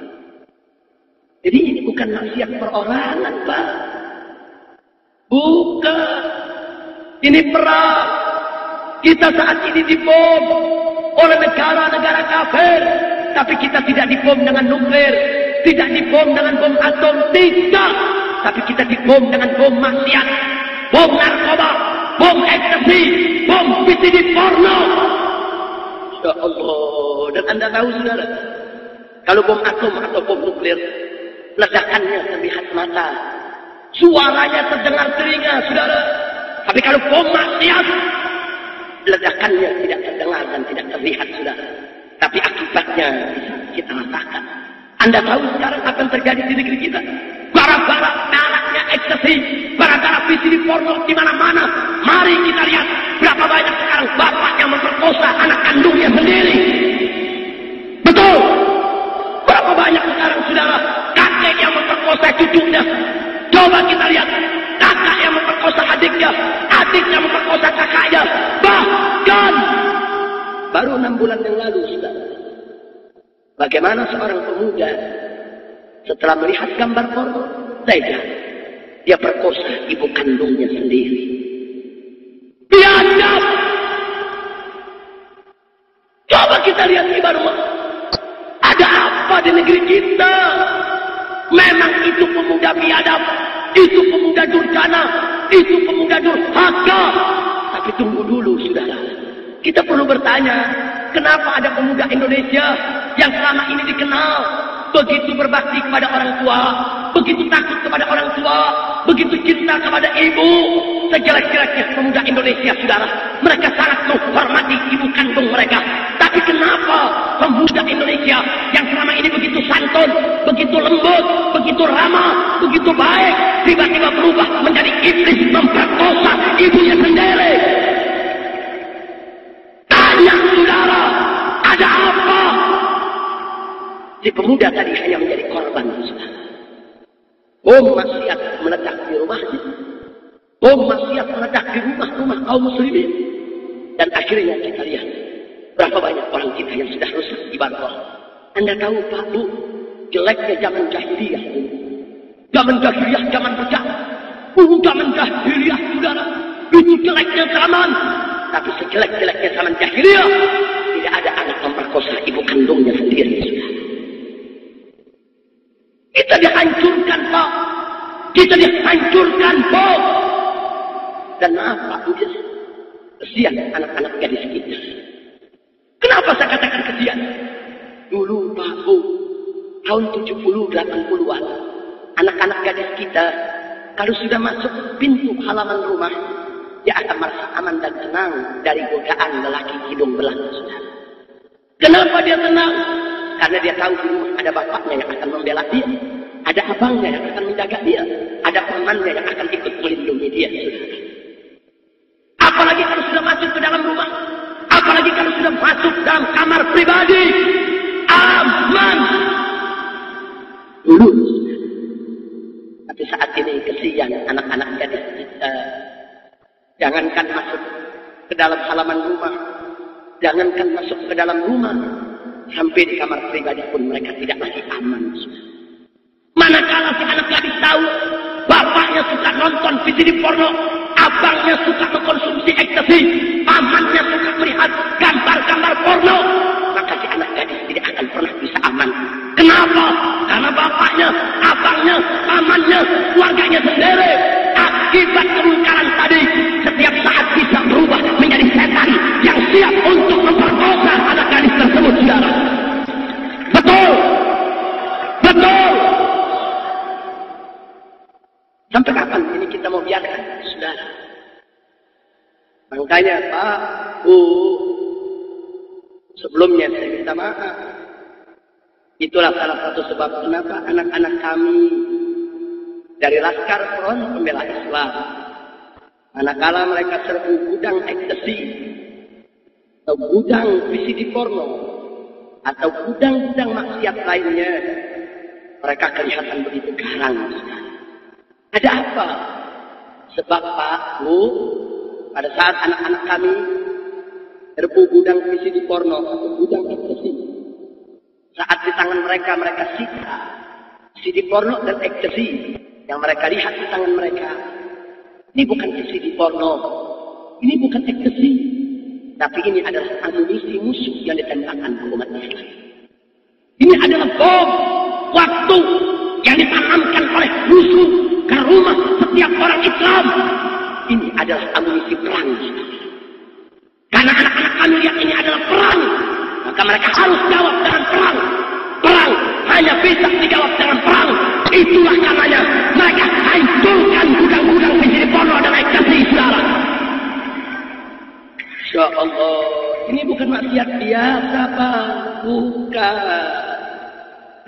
Jadi ini bukan maksiat perorangan, Pak. Bukan. Ini perang. Kita saat ini dibom oleh negara-negara kafir. Tapi kita tidak dibom dengan nuklir. Tidak dibom dengan bom atom. Tidak. Tapi kita dibom dengan bom maksiat. Bom narkoba. Bom ekstasi. Bom VCD porno. Ya Allah. Dan Anda tahu, saudara, kalau bom atom atau bom nuklir, ledakannya terlihat mata. Suaranya terdengar telinga, saudara. Tapi kalau bom maksiat, ledakannya tidak terdengar dan tidak terlihat, saudara. Tapi akibatnya bisa kita rasakan. Anda tahu sekarang apa yang terjadi di negeri kita? Bara-bara maraknya ekstasi, gara-gara VCD porno di mana-mana. Mari kita lihat berapa banyak sekarang bapak yang memperkosa anak kandungnya sendiri. Betul. Berapa banyak sekarang saudara kakek yang memperkosa cucunya. Coba kita lihat kakak yang memperkosa adiknya, adik yang memperkosa kakaknya. Bahkan baru 6 bulan yang lalu saudara, bagaimana seorang pemuda setelah melihat gambar porno tega dia perkosa ibu kandungnya sendiri. Biadab. Coba kita lihat ibarat ada apa di negeri kita. Memang itu pemuda biadab, itu pemuda durjana, itu pemuda durhaka. Tapi tunggu dulu saudara, kita perlu bertanya, kenapa ada pemuda Indonesia yang selama ini dikenal begitu berbakti kepada orang tua, begitu takut kepada orang tua, begitu cinta kepada ibu. Sejelek-jeleknya pemuda Indonesia saudara, mereka sangat menghormati ibu kandung mereka. Tapi kenapa pemuda Indonesia yang selama ini begitu santun, begitu lembut, begitu ramah, begitu baik, tiba-tiba berubah menjadi iblis memperkosa ibunya sendiri? Tanya saudara, ada apa? Si pemuda tadi hanya menjadi korban saudara. Maksiat meledak di rumahnya. Maksiat meledak di rumah-rumah kaum muslimin. Dan akhirnya kita lihat berapa banyak orang kita yang sudah rusak ibadah. Anda tahu Pak Bu, jeleknya zaman jahiliyah. Zaman jahiliyah, zaman bejat. Zaman jahiliyah saudara, itu jeleknya zaman. Tapi sejelek-jeleknya zaman jahiliyah, tidak ada anak memperkosa ibu kandungnya sendiri saudara. Kita dihancurkan Pak. Kita dihancurkan Pak. Dan maaf Pak Bu, kesian anak-anak gadis kita. Kenapa saya katakan kesian? Dulu Pak Bu, tahun 70, 80-an, anak-anak gadis kita kalau sudah masuk pintu halaman rumah, dia akan merasa aman dan tenang dari godaan lelaki hidung belang saudara. Kenapa dia tenang? Karena dia tahu di rumah ada bapaknya yang akan membela dia, ada abangnya yang akan menjaga dia, ada temannya yang akan ikut melindungi dia saudara. Apalagi kalau sudah masuk ke dalam rumah, apalagi kalau sudah masuk dalam kamar pribadi, aman. Dulu. Tapi saat ini kesian anak-anak gadis kita. Jangankan masuk ke dalam halaman rumah, jangankan masuk ke dalam rumah, sampai di kamar pribadi pun mereka tidak lagi aman. Manakala si anak gadis tahu bapaknya suka nonton VCD porno, abangnya suka mengkonsumsi ekstasi, pamannya suka melihat gambar-gambar porno, maka si anak gadis tidak akan pernah bisa aman. Kenapa? Karena bapaknya, abangnya, pamannya, keluarganya sendiri akibat kemungkaran tadi setiap saat bisa berubah menjadi setan yang siap untuk memperkosa anak gadis tersebut saudara. Betul. Betul. Sampai kapan ini kita mau biarkan saudara? Makanya Pak Bu, sebelumnya saya minta maaf. Itulah salah satu sebab kenapa anak-anak kami dari Laskar Front Pembela Islam, manakala mereka serbu gudang ekstasi atau gudang VCD porno atau gudang-gudang maksiat lainnya, mereka kelihatan begitu garang. Ada apa? Sebab Pak Bu, pada saat anak-anak kami serbu gudang VCD porno atau gudang ekstasi, saat di tangan mereka, mereka sita VCD porno dan ekstasi yang mereka lihat di tangan mereka. Ini bukan VCD porno, ini bukan ekstasi, tapi ini adalah amunisi musuh yang ditembakkan ke umat Islam. Ini adalah bom waktu yang ditanamkan oleh musuh ke rumah setiap orang Islam. Ini adalah amunisi perang. Karena anak-anak kami lihat ini adalah perang, maka mereka harus jawab dengan perang. Perang hanya bisa dijawab dengan perang. Itulah karenanya mereka hancurkan gudang-gudang VCD porno dan ekstasi saudara. Insya Allah, ini bukan maksiat biasa Pak, bukan.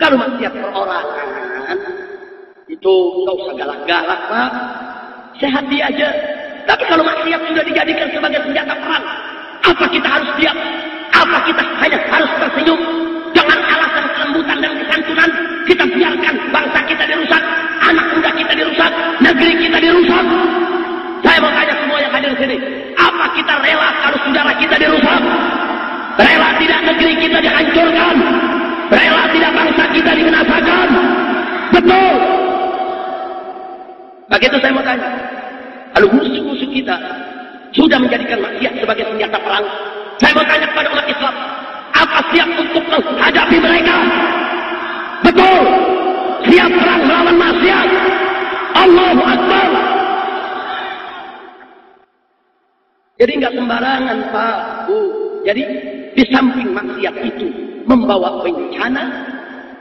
Kalau maksiat perorangan, Itu nggak usah galak-galak, Pak. Sehat dia aja. Tapi kalau maksiat sudah dijadikan sebagai senjata perang, apa kita harus diam? Apa kita hanya harus tersenyum? Dengan alasan kelembutan dan kesantunan, kita biarkan bangsa kita dirusak, anak muda kita dirusak, negeri kita dirusak. Saya mau tanya semua yang hadir di sini, apa kita rela kalau saudara kita dirusak? Rela tidak negeri kita dihancurkan? Rela tidak bangsa kita dibinasakan? Betul. Begitu saya mau tanya, kalau musuh-musuh kita sudah menjadikan maksiat sebagai senjata perang, saya mau tanya kepada umat Islam, apa siap untuk menghadapi mereka? Betul. Siap perang melawan maksiat. Allahu Akbar. Jadi nggak sembarangan, Pak, Bu. Jadi di samping maksiat itu membawa bencana,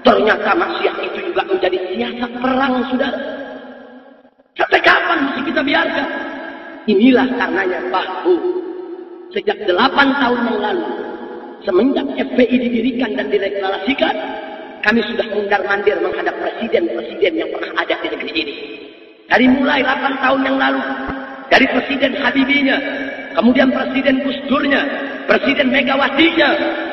ternyata maksiat itu juga menjadi siasat perang, saudara. Sampai kapan mesti kita biarkan? Inilah karenanya, Pak, Bu. Sejak 8 tahun yang lalu, semenjak FPI didirikan dan dideklarasikan, kami sudah mundar-mandir menghadap presiden-presiden yang pernah ada di negeri ini. Dari mulai 8 tahun yang lalu, dari Presiden Habibie-nya, kemudian Presiden Gus Durnya, Presiden Megawati-nya,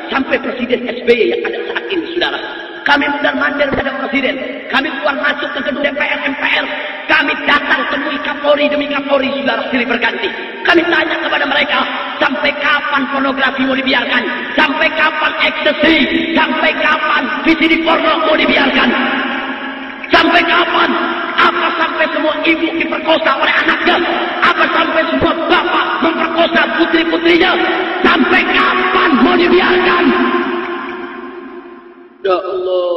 sampai Presiden SBY yang ada saat ini, saudara. Kami mundar-mandir menghadap presiden, kami keluar masuk ke gedung DPR, MPR, kami datang temui Kapolri demi Kapolri, saudara, silih berganti. Kami tanya kepada mereka, sampai kapan pornografi mau dibiarkan? Sampai kapan ekstasi? Sampai kapan VCD porno mau dibiarkan? Sampai kapan? Apa sampai semua ibu diperkosa oleh anaknya? Apa sampai semua bapak memperkosa putri-putrinya? Sampai kapan mau dibiarkan? Ya Allah.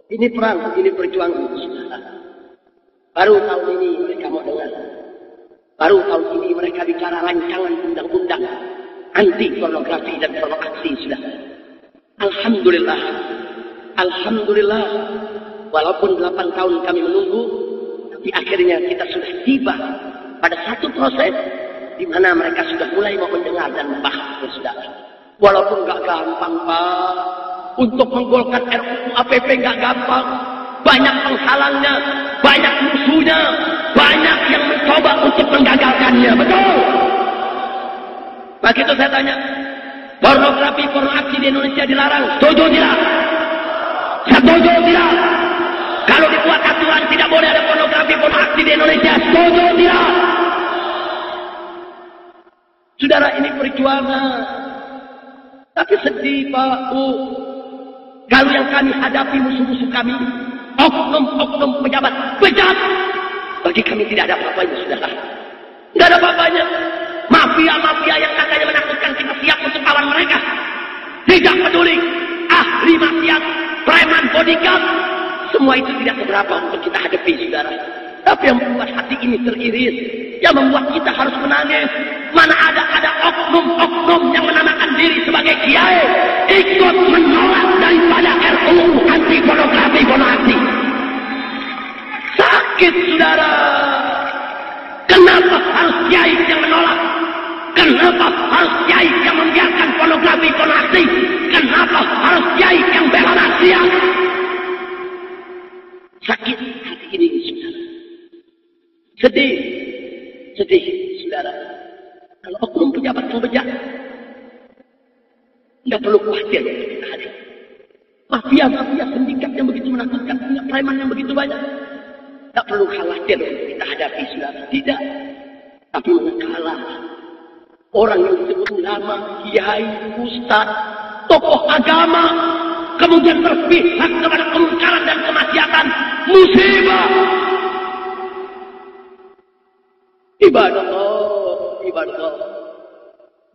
Ini perang, ini perjuangan. Baru tahun ini mereka mau dengar. Baru tahun ini mereka bicara rancangan undang-undang anti pornografi dan pornoaksi, sudah. Alhamdulillah. Alhamdulillah. Walaupun 8 tahun kami menunggu, tapi akhirnya kita sudah tiba pada satu proses di mana mereka sudah mulai mau mendengar dan membahas, saudara. Walaupun gak gampang, Pak. Untuk menggolkan RUU APP gak gampang. Banyak penghalangnya, banyak musuhnya, banyak yang mencoba untuk menggagalkannya. Betul. Begitu saya tanya, pornografi, pornoaksi di Indonesia dilarang, setuju tidak? Setuju tidak? Kalau dibuat aturan tidak boleh ada pornografi, pornoaksi di Indonesia, setuju tidak? Saudara, ini perjuangan. Tapi sedih, Pak, Bu. Kalau yang kami hadapi musuh-musuh kami, oknum-oknum pejabat bejat, bagi kami tidak ada apa-apanya, saudara. Tidak ada apa-apanya. Mafia-mafia yang katanya menakutkan kita siap untuk lawan mereka. Tidak peduli. Ahli maksiat, preman, bodyguard, semua itu tidak seberapa untuk kita hadapi, saudara. Tapi yang membuat hati ini teriris, yang membuat kita harus menangis, mana ada oknum-oknum yang menamakan diri sebagai kiai, ikut menolak daripada RUU anti pornografi, pornoaksi. Sakit, saudara. Kenapa harus kiai yang menolak? Kenapa harus kiai yang membiarkan pornografi, pornoaksi? Kenapa harus kiai yang bela maksiat? Sakit hati ini, saudara. Sedih, sedih, saudara. Kalau oknum pejabat mau bejat, tidak perlu khawatir kita hadir. Mafia-mafia sindikat yang begitu menakutkan, punya preman yang begitu banyak, tidak perlu khawatir kita hadapi, saudara. Tidak. Tapi manakala orang yang disebut ulama, kiai, ustaz, tokoh agama, kemudian berpihak kepada kemungkaran dan kemaksiatan, musibah. Ibadah Allah, ibadah Allah.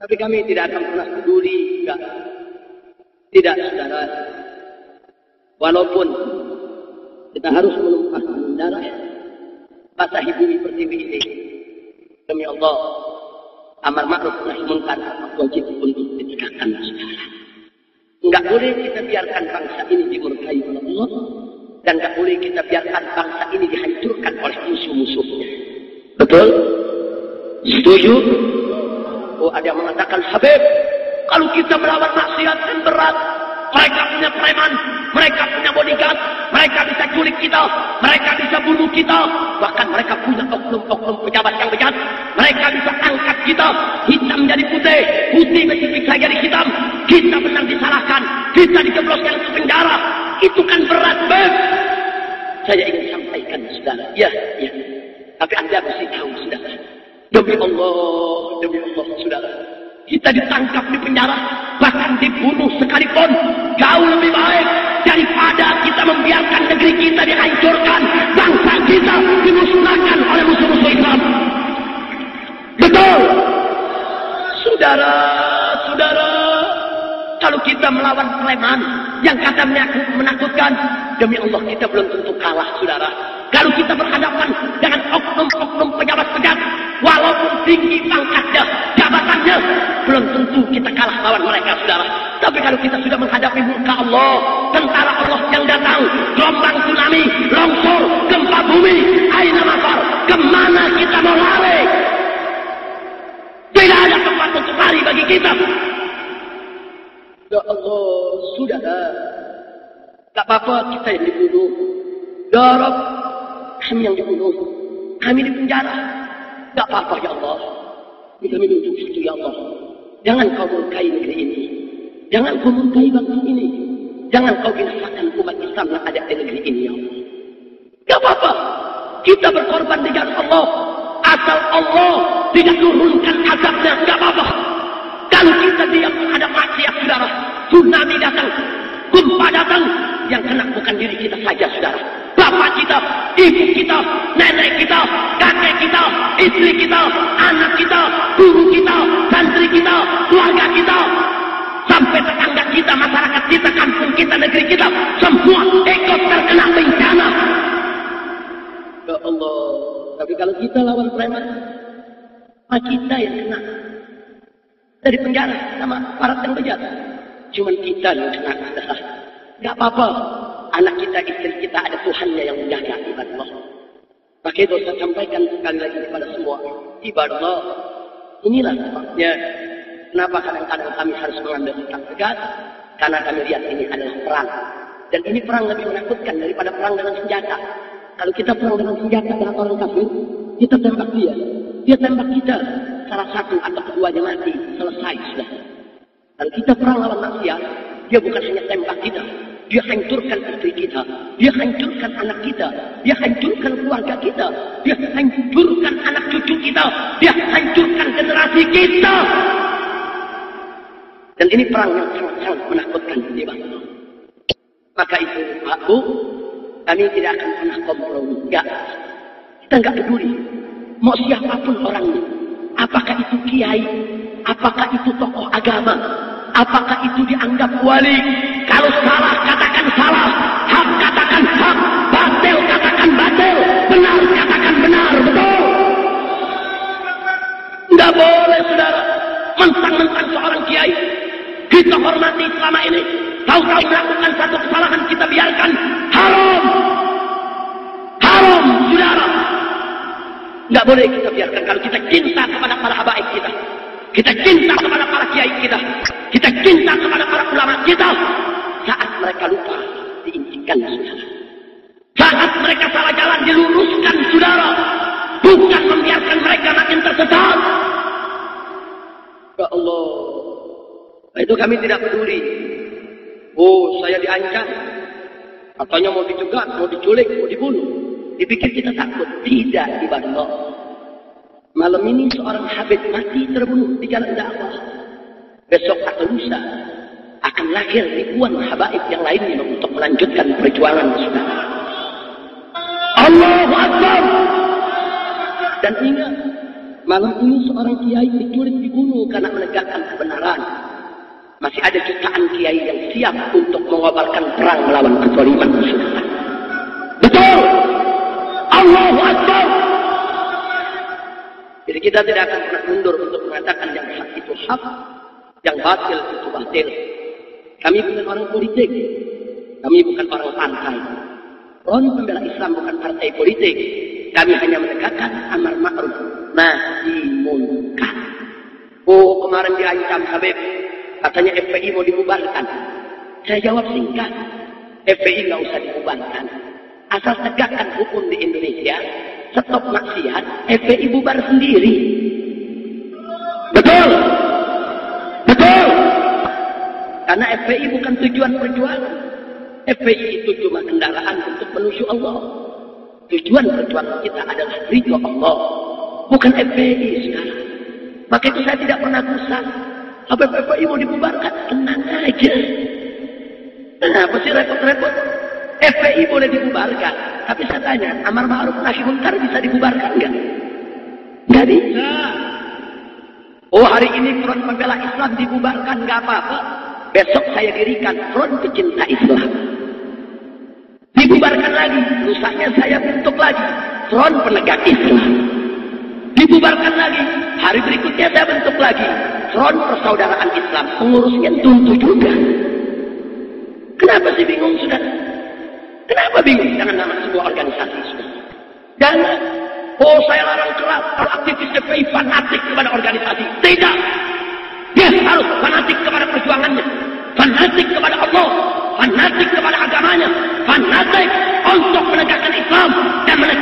Tapi kami tidak akan pernah peduli, enggak. Tidak, saudara. Walaupun kita harus menumpahkan darah, basahi bumi pertiwi ini. Demi Allah, amar ma'ruf nahi munkar wajib untuk ditegakkan, saudara. Enggak boleh kita biarkan bangsa ini dimurkai oleh Allah, dan enggak boleh kita biarkan bangsa ini dihancurkan oleh musuh-musuhnya. Betul? Setuju? Oh, ada yang mengatakan, Habib, kalau kita melawan maksiat kan berat. Mereka punya preman, mereka punya bodyguard, Mereka bisa culik kita, mereka bisa bunuh kita, bahkan mereka punya oknum-oknum pejabat yang bejat. Mereka bisa angkat kita, hitam jadi putih, putih bisa jadi hitam. Kita benar disalahkan, kita dijebloskan ke penjara. Itu kan berat, Beb. Saya ingin sampaikan, saudara. Ya. Tapi Anda mesti tahu, saudara. Demi Allah, saudara. Kita ditangkap di penjara, bahkan dibunuh sekalipun, jauh lebih baik daripada kita membiarkan negeri kita dihancurkan, bangsa kita dimusnahkan oleh musuh-musuh Islam. Betul, saudara. Kalau kita melawan preman yang kata menakutkan, demi Allah kita belum tentu kalah, saudara. Kalau kita berhadapan dengan oknum-oknum pejabat-pejabat, walaupun tinggi pangkatnya, jabatannya, belum tentu kita kalah lawan mereka, saudara. Tapi kalau kita sudah menghadapi muka Allah, tentara Allah yang datang, gelombang tsunami, longsor, gempa bumi, aina mafar, kemana kita mau lari? Tidak ada tempat untuk lari bagi kita. Ya Allah, saudara, tak apa-apa kita yang dibunuh. Ya Rabb, kami yang dibunuh, kami di penjara. Tak apa-apa ya Allah. Kami duduk situ ya Allah. Jangan kau murkai negeri ini. Jangan kau murkai bangsa ini. Jangan kau binasakan umat Islam yang ada di negeri ini ya Allah. Tak apa-apa. Kita berkorban di jalan Allah. Asal Allah tidak turunkan azabnya. Tak apa-apa. Kalau kita diam menghadap maksiat, saudara, tsunami datang, gempa datang, yang kena bukan diri kita saja, saudara. Bapak kita, ibu kita, nenek kita, kakek kita, istri kita, anak kita, guru kita, santri kita, keluarga kita, sampai tetangga kita, masyarakat kita, kampung kita, negeri kita, semua ikut terkena bencana. Ya Allah, tapi kalau kita lawan preman, kita yang kena dari penjara sama aparat yang bejat. Cuman kita yang kena, saudara. Gak apa-apa. Anak kita, istri kita, ada Tuhannya yang menjaga, ibadallah. Maka itu saya sampaikan sekali lagi kepada semua, ibadallah. Inilah sebabnya kenapa kadang-kadang kami harus mengambil sikap tegas, karena kami lihat ini adalah perang. Dan ini perang lebih menakutkan daripada perang dengan senjata. Kalau kita perang dengan senjata dengan orang kafir, kita tembak dia tembak kita, salah satu atau keduanya mati, selesai sudah. Kalau kita perang lawan manusia, dia bukan hanya tembak kita, dia hancurkan istri kita, dia hancurkan anak kita, dia hancurkan keluarga kita, dia hancurkan anak cucu kita, dia hancurkan generasi kita. Dan ini perang yang sangat-sangat menakutkan di bangsa. Maka itu, Pak Bu, kami tidak akan pernah kompromi. Enggak. Kita enggak peduli. Mau siapapun orangnya. Apakah itu kiai? Apakah itu tokoh agama? Apakah itu dianggap wali? Kalau salah, katakan salah. Hak, katakan hak. Batil, katakan batil. Benar, katakan benar. Betul? Enggak boleh, saudara. Mentang-mentang seorang kiai, kita hormati selama ini. Tahu-tahu melakukan satu kesalahan, kita biarkan. Haram. Haram, saudara. Enggak boleh kita biarkan. Kalau kita cinta kepada para habaib kita, kita cinta kepada para kiai kita, kita cinta kepada para ulama kita, saat mereka lupa, diinginkan, saudara. Saat mereka salah jalan, diluruskan, saudara. Bukan membiarkan mereka makin tersesat. Ya Allah. Itu kami tidak peduli. Oh, saya diancam. Katanya mau dicegat, mau diculik, mau dibunuh. Dipikir kita takut. Tidak, ibadallah. Malam ini seorang habib mati terbunuh di jalan dakwah. Besok atau lusa akan lahir ribuan habaib yang lainnya untuk melanjutkan perjuangan kita. Allahu Akbar. Dan ingat, malam ini seorang kiai diculik dibunuh karena menegakkan kebenaran. Masih ada jutaan kiai yang siap untuk mengobarkan perang melawan kezaliman. Betul. Allahu Akbar. Jadi kita tidak akan pernah mundur untuk mengatakan yang hak itu hak, yang batil itu batil. Kami bukan orang politik. Kami bukan orang partai. Front Pembela Islam bukan partai politik. Kami hanya menegakkan amar ma'ruf nahi munkar. Oh, kemarin diancam Habib. Katanya FPI mau dibubarkan. Saya jawab singkat. FPI nggak usah dibubarkan. Asal tegakkan hukum di Indonesia, stop maksiat, FPI bubar sendiri. Betul? Betul? Karena FPI bukan tujuan perjuangan. FPI itu cuma kendaraan untuk menuju Allah. Tujuan perjuangan kita adalah ridho Allah, bukan FPI sekarang. Maka itu saya tidak pernah gusar. Apa FPI mau dibubarkan? Tenang aja. Kenapa sih repot-repot? FPI boleh dibubarkan. Tapi saya tanya, amar ma'ruf nahi munkar bisa dibubarkan nggak? Nggak bisa. Oh, hari ini Front Pembela Islam dibubarkan nggak apa-apa. Besok saya dirikan Front Pecinta Islam. Dibubarkan lagi. Lusanya saya bentuk lagi Front Penegak Islam. Dibubarkan lagi. Hari berikutnya saya bentuk lagi Front Persaudaraan Islam. Pengurusnya tentu juga. Kenapa sih bingung, saudara? Kenapa bingung? Jangan nama sebuah organisasi, saudara. Jangan. Oh, saya larang keras kalau aktivis FPI fanatik kepada organisasi. Tidak. Dia harus fanatik kepada perjuangannya. Fanatik kepada Allah. Fanatik kepada agamanya. Fanatik untuk menegakkan Islam dan menegakkan